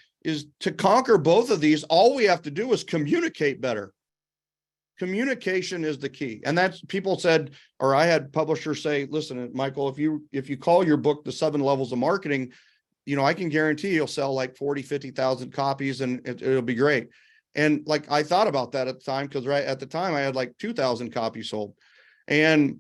to conquer both of these, all we have to do is communicate better. Communication is the key. And that's, people said, or I had publishers say, listen, Michael, if you call your book The 7 Levels of Marketing, I can guarantee you'll sell like 40, 50,000 copies and it'll be great. And I thought about that at the time, because right at the time I had like 2,000 copies sold. And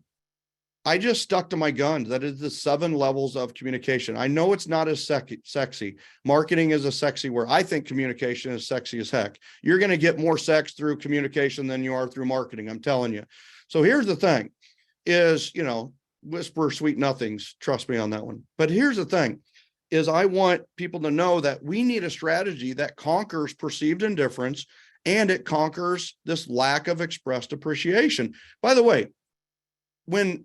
I just stuck to my guns. That is the 7 levels of communication. I know it's not as sexy. Marketing is a sexy word. I think communication is sexy as heck. You're going to get more sex through communication than you are through marketing. I'm telling you. So here's the thing is, whisper sweet nothings. Trust me on that one. But here's the thing is I want people to know that we need a strategy that conquers perceived indifference and it conquers this lack of expressed appreciation. By the way, when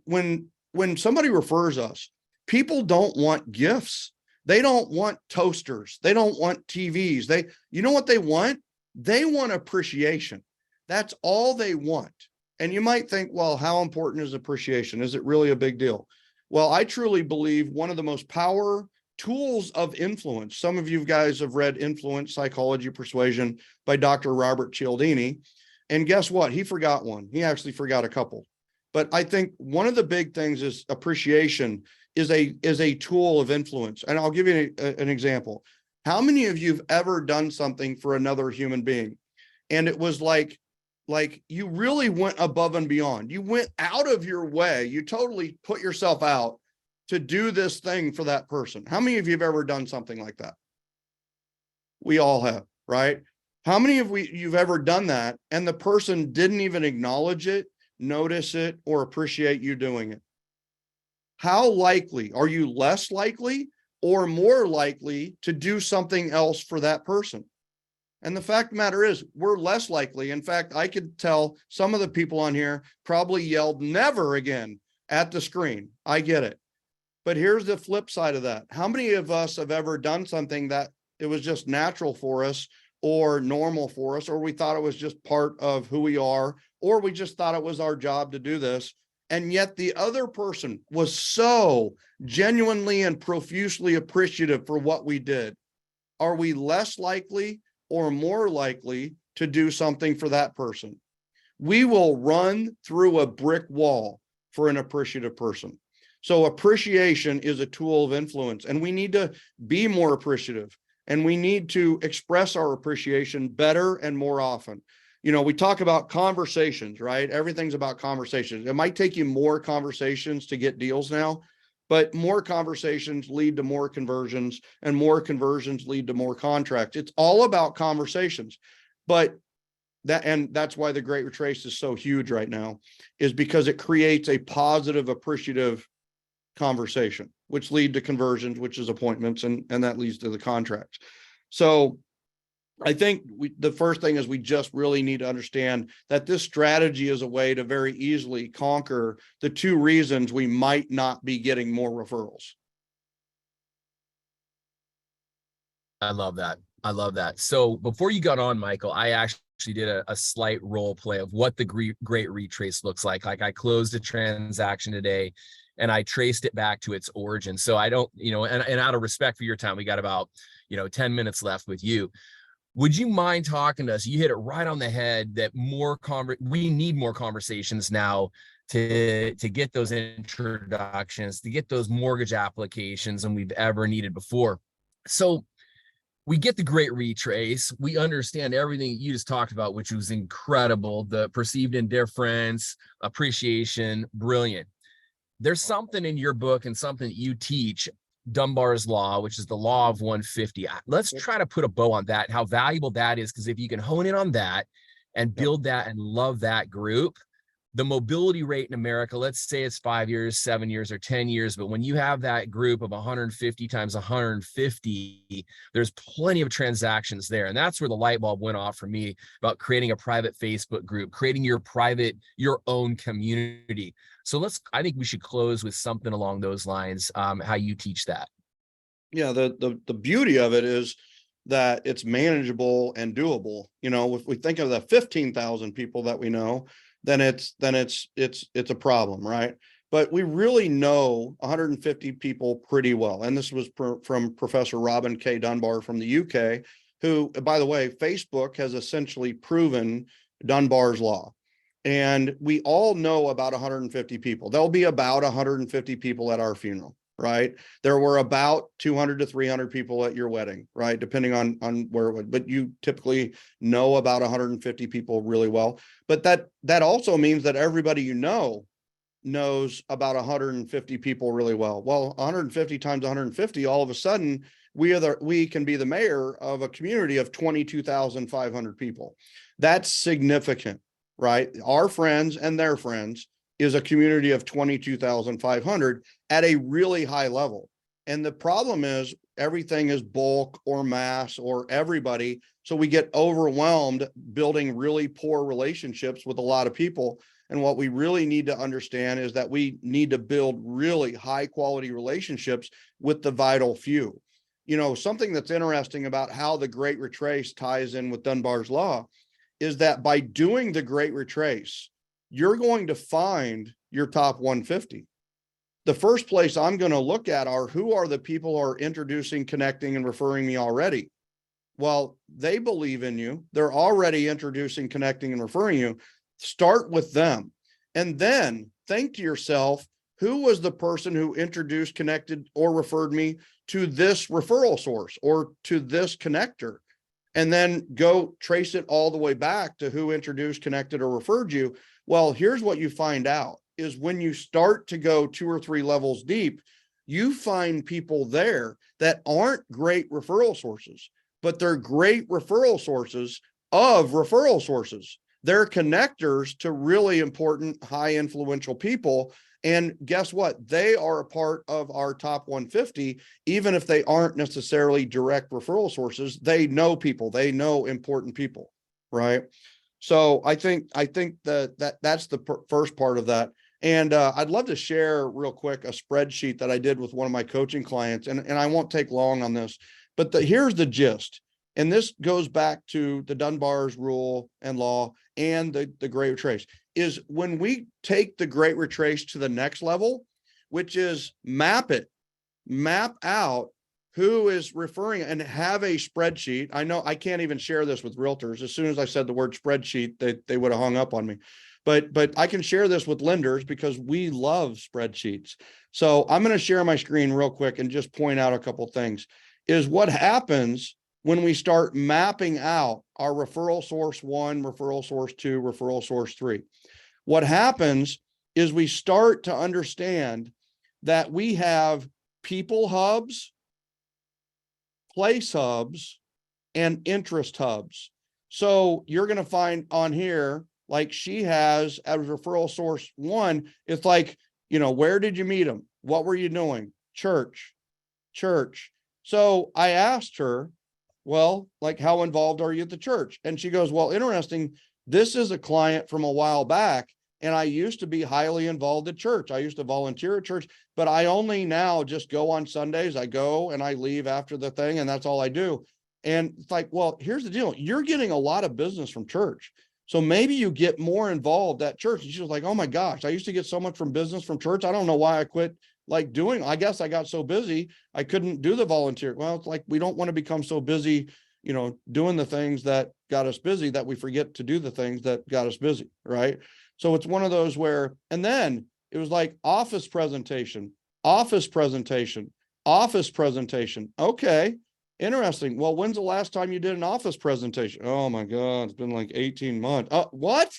somebody refers us, people don't want gifts. They don't want toasters. They don't want TVs. You know what they want? They want appreciation. That's all they want. And you might think, well, how important is appreciation? Is it really a big deal? Well, I truly believe one of the most power tools of influence. Some of you guys have read Influence, Psychology, Persuasion by Dr. Robert Cialdini. And guess what? He forgot one. He actually forgot a couple. But I think one of the big things is appreciation is a tool of influence. And I'll give you an example. How many of you have ever done something for another human being? And it was like you really went above and beyond. You went out of your way. You totally put yourself out to do this thing for that person. How many of you have ever done something like that? We all have, right? How many of you've ever done that and the person didn't even acknowledge it, notice it, or appreciate you doing it? How likely are you less likely or more likely to do something else for that person? And the fact of the matter is, we're less likely. In fact, I could tell some of the people on here probably yelled never again at the screen. I get it. But here's the flip side of that. How many of us have ever done something that it was just natural for us or normal for us, or we thought it was just part of who we are, or we just thought it was our job to do this? And yet the other person was so genuinely and profusely appreciative for what we did. Are we less likely or more likely to do something for that person? We will run through a brick wall for an appreciative person. So appreciation is a tool of influence, and we need to be more appreciative, and we need to express our appreciation better and more often. You know, we talk about conversations, right? Everything's about conversations. It might take you more conversations to get deals now, but more conversations lead to more conversions, and more conversions lead to more contracts. It's all about conversations. But that's why the Great Retrace is so huge right now, is because it creates a positive, appreciative conversation, which lead to conversions, which is appointments, and that leads to the contracts. So I think the first thing is we just really need to understand that this strategy is a way to very easily conquer the two reasons we might not be getting more referrals. I love that. I love that. So before you got on, Michael, I actually did a slight role play of what the great retrace looks like. Like, I closed a transaction today and I traced it back to its origin. So I don't, and out of respect for your time, we got about, 10 minutes left with you. Would you mind talking to us? You hit it right on the head that we need more conversations now to get those introductions, to get those mortgage applications than we've ever needed before. So we get the great retrace. We understand everything you just talked about, which was incredible. The perceived indifference, appreciation, brilliant. There's something in your book and something that you teach, Dunbar's law, which is the law of 150. Let's try to put a bow on that, how valuable that is, because if you can hone in on that and build that and love that group, the mobility rate in America, let's say it's 5 years, 7 years, or 10 years, but when you have that group of 150 times 150, there's plenty of transactions there. And that's where the light bulb went off for me about creating a private Facebook group, creating your own community. So I think we should close with something along those lines, how you teach that. Yeah, the beauty of it is that it's manageable and doable. If we think of the 15,000 people that we know, then it's a problem, right? But we really know 150 people pretty well. And this was from Professor Robin K. Dunbar from the UK, who, by the way, Facebook has essentially proven Dunbar's law. And we all know about 150 people. There'll be about 150 people at our funeral, right? There were about 200 to 300 people at your wedding, right? Depending on where it would, but you typically know about 150 people really well. But that also means that everybody knows about 150 people really well. Well, 150 times 150, all of a sudden, we can be the mayor of a community of 22,500 people. That's significant, right? Our friends and their friends is a community of 22,500 at a really high level. And the problem is everything is bulk or mass or everybody. So we get overwhelmed building really poor relationships with a lot of people. And what we really need to understand is that we need to build really high quality relationships with the vital few. Something that's interesting about how the Great Retrace ties in with Dunbar's law is that by doing the Great Retrace, you're going to find your top 150. The first place I'm going to look at are who are the people who are introducing, connecting, and referring me already. Well, they believe in you. They're already introducing, connecting, and referring you. Start with them. And then think to yourself, who was the person who introduced, connected, or referred me to this referral source or to this connector? And then go trace it all the way back to who introduced, connected, or referred you. Well, here's what you find out is when you start to go 2 or 3 levels deep, you find people there that aren't great referral sources, but they're great referral sources of referral sources. They're connectors to really important, high influential people. And guess what? They are a part of our top 150, even if they aren't necessarily direct referral sources. They know people, they know important people, right? So I think that's the first part of that. And I'd love to share real quick a spreadsheet that I did with one of my coaching clients, and I won't take long on this, but here's the gist. And this goes back to the Dunbar's rule and law and the Great Retrace, is when we take the Great Retrace to the next level, which is map out who is referring and have a spreadsheet. I know I can't even share this with realtors. As soon as I said the word spreadsheet, they would have hung up on me. But I can share this with lenders because we love spreadsheets. So I'm going to share my screen real quick and just point out a couple of things. Is what happens when we start mapping out our referral source 1, referral source 2, referral source 3. What happens is we start to understand that we have people hubs, place hubs, and interest hubs. So you're going to find on here, like she has as referral source 1, it's like, where did you meet them? What were you doing? Church. So I asked her, well, like, how involved are you at the church? And she goes, well, interesting. This is a client from a while back. And I used to be highly involved at church. I used to volunteer at church, but I only now just go on Sundays. I go and I leave after the thing, and that's all I do. And it's like, well, here's the deal. You're getting a lot of business from church. So maybe you get more involved at church. And she was like, oh my gosh, I used to get so much from business from church. I don't know why I quit I guess I got so busy, I couldn't do the volunteer. Well, it's like, we don't want to become so busy, doing the things that got us busy that we forget to do the things that got us busy. Right. So it's one of those where, and then it was like office presentation. Okay. Interesting. Well, when's the last time you did an office presentation? Oh my God, it's been like 18 months. What?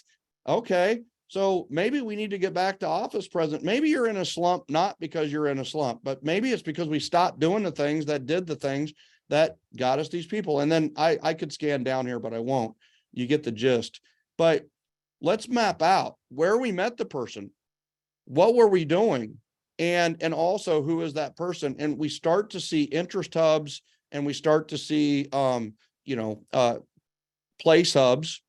Okay. So maybe we need to get back to office present. Maybe you're in a slump, not because you're in a slump, but maybe it's because we stopped doing the things that did the things that got us these people. And then I could scan down here, but I won't. You get the gist. But let's map out where we met the person. What were we doing? And also, who is that person? And we start to see interest hubs, and we start to see, place hubs.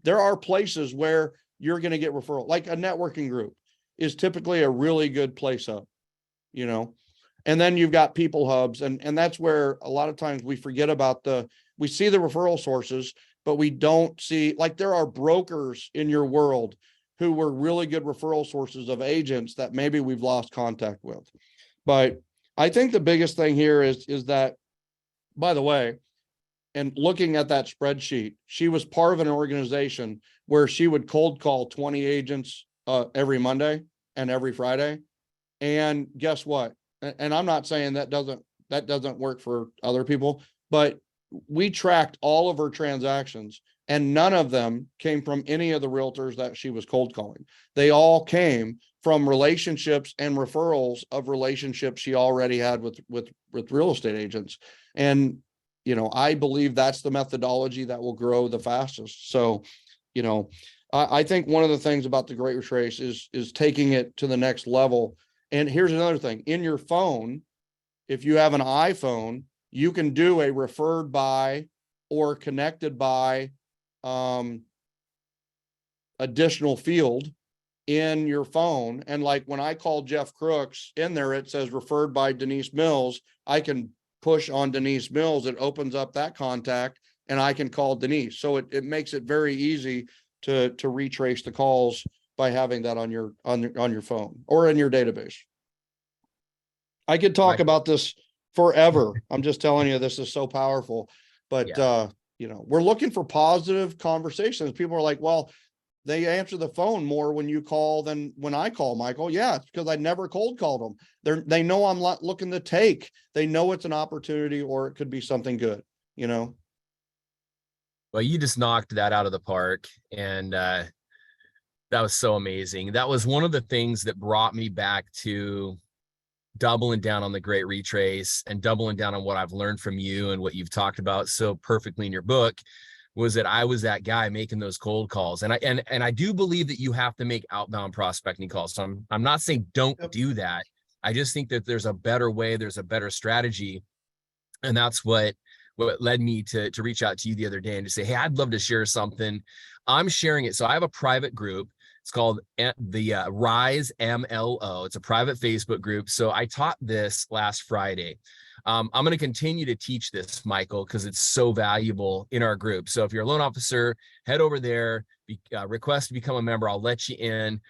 There are places where you're going to get referral, like a networking group is typically a really good place hub, and then you've got people hubs. And that's where a lot of times we forget about we see the referral sources, but we don't see, like, there are brokers in your world who were really good referral sources of agents that maybe we've lost contact with. But I think the biggest thing here is that, by the way, and looking at that spreadsheet, she was part of an organization where she would cold call 20 agents every Monday and every Friday. And guess what? And I'm not saying that doesn't work for other people, but we tracked all of her transactions, and none of them came from any of the realtors that she was cold calling. They all came from relationships and referrals of relationships she already had with real estate agents. And I believe that's the methodology that will grow the fastest. So, I think one of the things about the Great Retrace is taking it to the next level. And here's another thing. In your phone, if you have an iPhone, you can do a referred by or connected by additional field in your phone. And like when I call Jeff Crooks, in there it says referred by Denise Mills. I can push on Denise Mills. It opens up that contact, and I can call Denise. So it makes it very easy to retrace the calls by having that on your phone or in your database. I could talk about this forever. I'm just telling you, this is so powerful. But, Yeah. we're looking for positive conversations. People are like, well, they answer the phone more when you call than when I call, Michael. Yeah, it's because I never cold called them. They know I'm not looking to take. They know it's an opportunity or it could be something good, Well, you just knocked that out of the park. And that was so amazing. That was one of the things that brought me back to doubling down on the great retrace and doubling down on what I've learned from you and what you've talked about so perfectly in your book, was that I was that guy making those cold calls. And I do believe that you have to make outbound prospecting calls. So I'm not saying don't do that. I just think that there's a better way, there's a better strategy. And that's what led me to reach out to you the other day and to say, hey, I'd love to share something. I'm sharing it. So I have a private group. It's called the Rise MLO. It's a private Facebook group. So I taught this last Friday. I'm going to continue to teach this, Michael, because it's so valuable in our group. So if you're a loan officer, head over there, request to become a member. I'll let you in.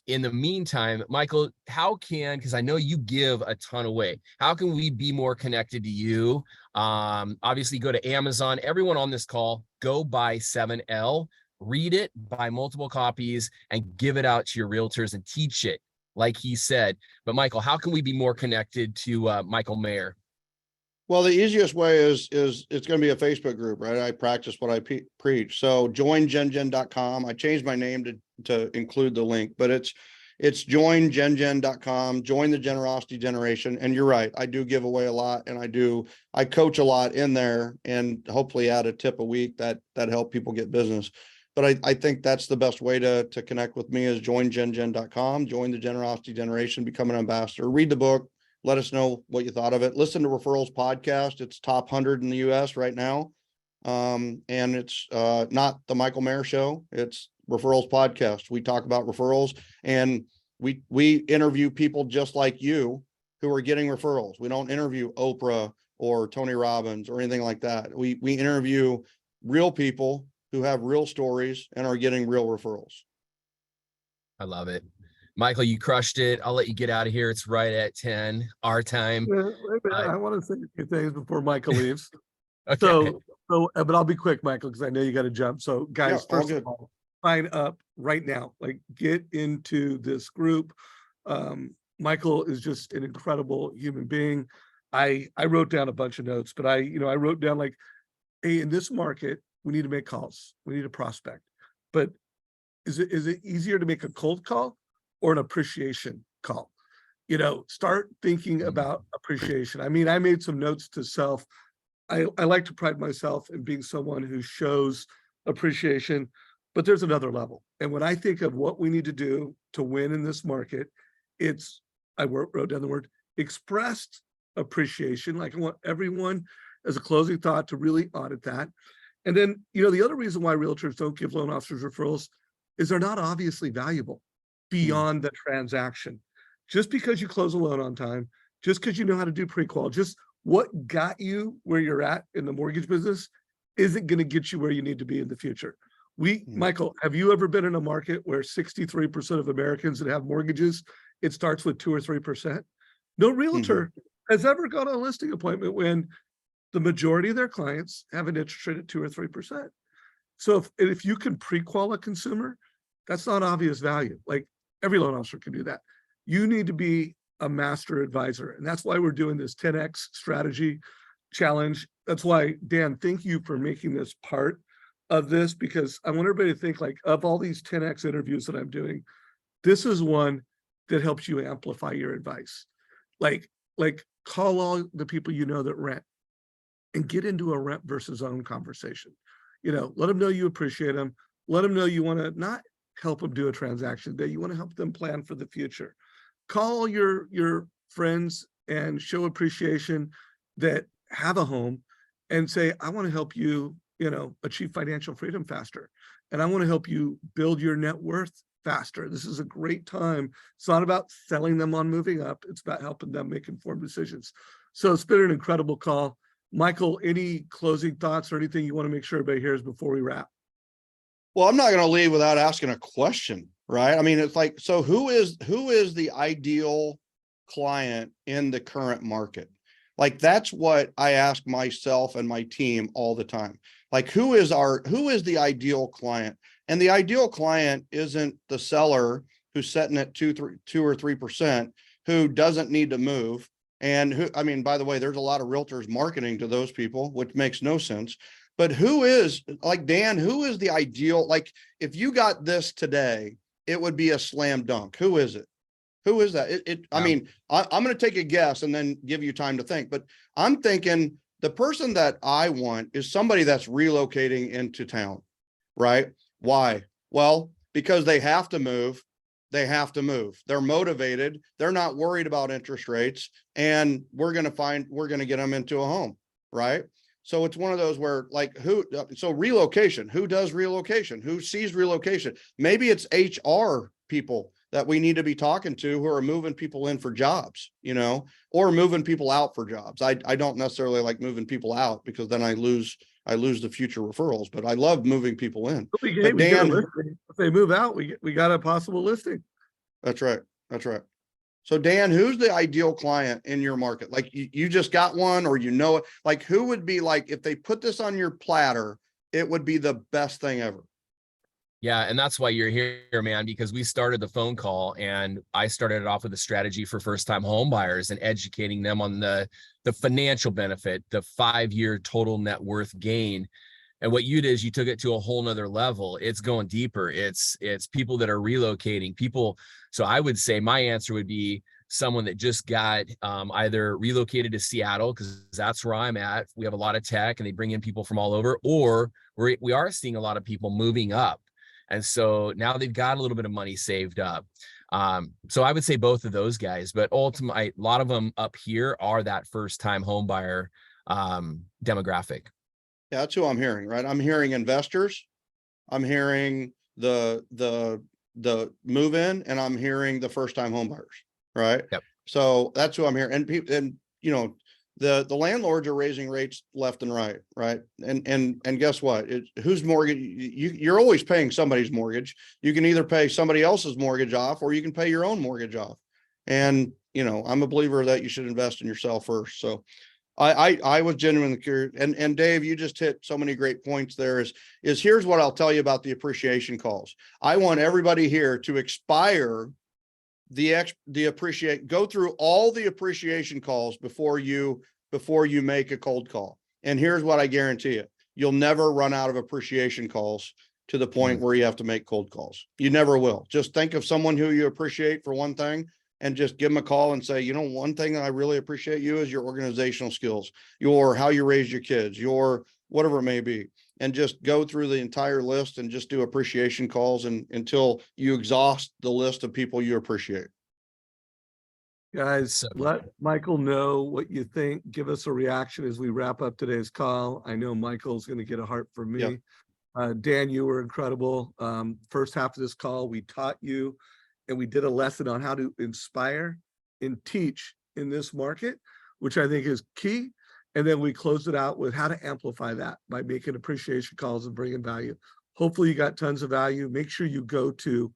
In the meantime, Michael, because I know you give a ton away, how can we be more connected to you? Obviously, go to Amazon. Everyone on this call, go buy 7L, read it, buy multiple copies, and give it out to your realtors and teach it, like he said. But Michael, how can we be more connected to Michael Maher? Well, the easiest way is it's going to be a Facebook group, right? I practice what I preach. So joingengen.com. I changed my name to include the link, but it's joingengen.com, join the generosity generation. And you're right. I do give away a lot, and I coach a lot in there, and hopefully add a tip a week that help people get business. But I think that's the best way to connect with me is joingengen.com, join the generosity generation, become an ambassador, read the book. Let us know what you thought of it. Listen to Referrals podcast. It's top 100 in the US right now. And it's not the Michael Maher show. It's Referrals podcast. We talk about referrals, and we interview people just like you who are getting referrals. We don't interview Oprah or Tony Robbins or anything like that. We interview real people who have real stories and are getting real referrals. I love it. Michael, you crushed it. I'll let you get out of here. It's right at 10 our time. I want to say a few things before Michael leaves. Okay. But I'll be quick, Michael, because I know you got to jump. So guys, Yeah, first of all, sign up right now, like get into this group. Michael is just an incredible human being. I wrote down a bunch of notes, but I wrote down like, hey, in this market, we need to make calls. We need to prospect. But is it easier to make a cold call or an appreciation call? Start thinking about appreciation. I mean, I made some notes to self. I like to pride myself in being someone who shows appreciation, but there's another level. And when I think of what we need to do to win in this market, I wrote down the word expressed appreciation. Like I want everyone as a closing thought to really audit that. And then, the other reason why realtors don't give loan officers referrals is they're not obviously valuable beyond the transaction. Just because you close a loan on time, just because you know how to do pre-qual, just what got you where you're at in the mortgage business isn't going to get you where you need to be in the future. Michael, have you ever been in a market where 63% of Americans that have mortgages, it starts with 2 or 3%? No realtor has ever got a listing appointment when the majority of their clients have an interest rate at 2 or 3%. So if you can pre-qual a consumer, that's not obvious value. Like every loan officer can do that. You need to be a master advisor. And that's why we're doing this 10X strategy challenge. That's why, Dan, thank you for making this part of this, because I want everybody to think like of all these 10X interviews that I'm doing, this is one that helps you amplify your advice. Like call all the people that rent and get into a rent versus own conversation. Let them know you appreciate them. Let them know you want to not help them do a transaction today. You want to help them plan for the future. Call your friends and show appreciation that have a home and say, I want to help you, achieve financial freedom faster. And I want to help you build your net worth faster. This is a great time. It's not about selling them on moving up. It's about helping them make informed decisions. So it's been an incredible call. Michael, any closing thoughts or anything you want to make sure everybody hears before we wrap? Well, I'm not going to leave without asking a question, right? I mean, it's like, so who is the ideal client in the current market? Like, that's what I ask myself and my team all the time. Like, who is the ideal client? And the ideal client isn't the seller who's setting at 2 or 3%, who doesn't need to move. And who, I mean, by the way, there's a lot of realtors marketing to those people, which makes no sense. But who is, like Dan, who is the ideal? Like, if you got this today, it would be a slam dunk. Who is it? Who is that? I mean, I'm going to take a guess and then give you time to think, but I'm thinking the person that I want is somebody that's relocating into town, right? Why? Well, because they have to move. They have to move. They're motivated. They're not worried about interest rates, and we're going to get them into a home, right? So it's one of those where, like, so relocation, who does relocation? Who sees relocation? Maybe it's HR people that we need to be talking to who are moving people in for jobs, or moving people out for jobs. I don't necessarily like moving people out, because then I lose the future referrals, but I love moving people in. We But get a Dan, listing. If they move out, we got a possible listing. that's right. That's right. So Dan, who's the ideal client in your market? Like, you just got one, or it, like, who would be, like, if they put this on your platter, it would be the best thing ever. Yeah. And that's why you're here, man, because we started the phone call, and I started it off with a strategy for first-time home buyers and educating them on the financial benefit, the 5-year total net worth gain. And what you did is you took it to a whole nother level. It's going deeper. It's people that are relocating people. So I would say my answer would be someone that just got either relocated to Seattle, because that's where I'm at. We have a lot of tech, and they bring in people from all over, or we are seeing a lot of people moving up. And so now they've got a little bit of money saved up. So I would say both of those guys, but ultimately, a lot of them up here are that first-time home buyer demographic. Yeah, that's who I'm hearing, right? I'm hearing investors. I'm hearing the move in, and I'm hearing the first-time home buyers, right? Yep. So that's who I'm hearing. And people, and the landlords are raising rates left and right, right? And guess what? Whose mortgage? You're always paying somebody's mortgage. You can either pay somebody else's mortgage off, or you can pay your own mortgage off. And I'm a believer that you should invest in yourself first. So I was genuinely curious. And Dave, you just hit so many great points there. Is here's what I'll tell you about the appreciation calls. I want everybody here to expire go through all the appreciation calls before you make a cold call. And here's what I guarantee you: you'll never run out of appreciation calls to the point where you have to make cold calls. You never will. Just think of someone who you appreciate for one thing, and just give them a call and say, one thing that I really appreciate you is your organizational skills, your how you raise your kids, your whatever it may be. And just go through the entire list and just do appreciation calls until you exhaust the list of people you appreciate. Guys, let Michael know what you think. Give us a reaction as we wrap up today's call. I know Michael's going to get a heart from me. Yep. Dan, you were incredible. First half of this call, we taught you, and we did a lesson on how to inspire and teach in this market, which I think is key. And then we closed it out with how to amplify that by making appreciation calls and bringing value. Hopefully you got tons of value. Make sure you go to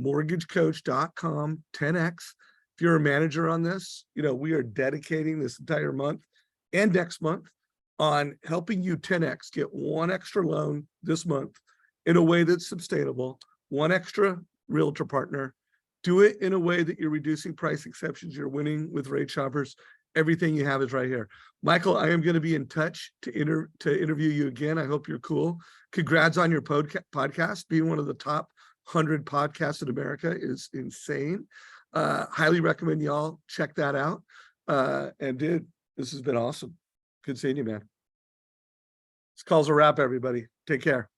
mortgagecoach.com 10x. If you're a manager on this, we are dedicating this entire month and next month on helping you 10x get one extra loan this month in a way that's sustainable, one extra realtor partner. Do it in a way that you're reducing price exceptions, you're winning with rate shoppers. Everything you have is right here. Michael, I am going to be in touch to interview you again. I hope you're cool. Congrats on your podcast. Being one of the top 100 podcasts in America is insane. Highly recommend y'all check that out. And dude, this has been awesome. Good seeing you, man. This call's a wrap, everybody. Take care.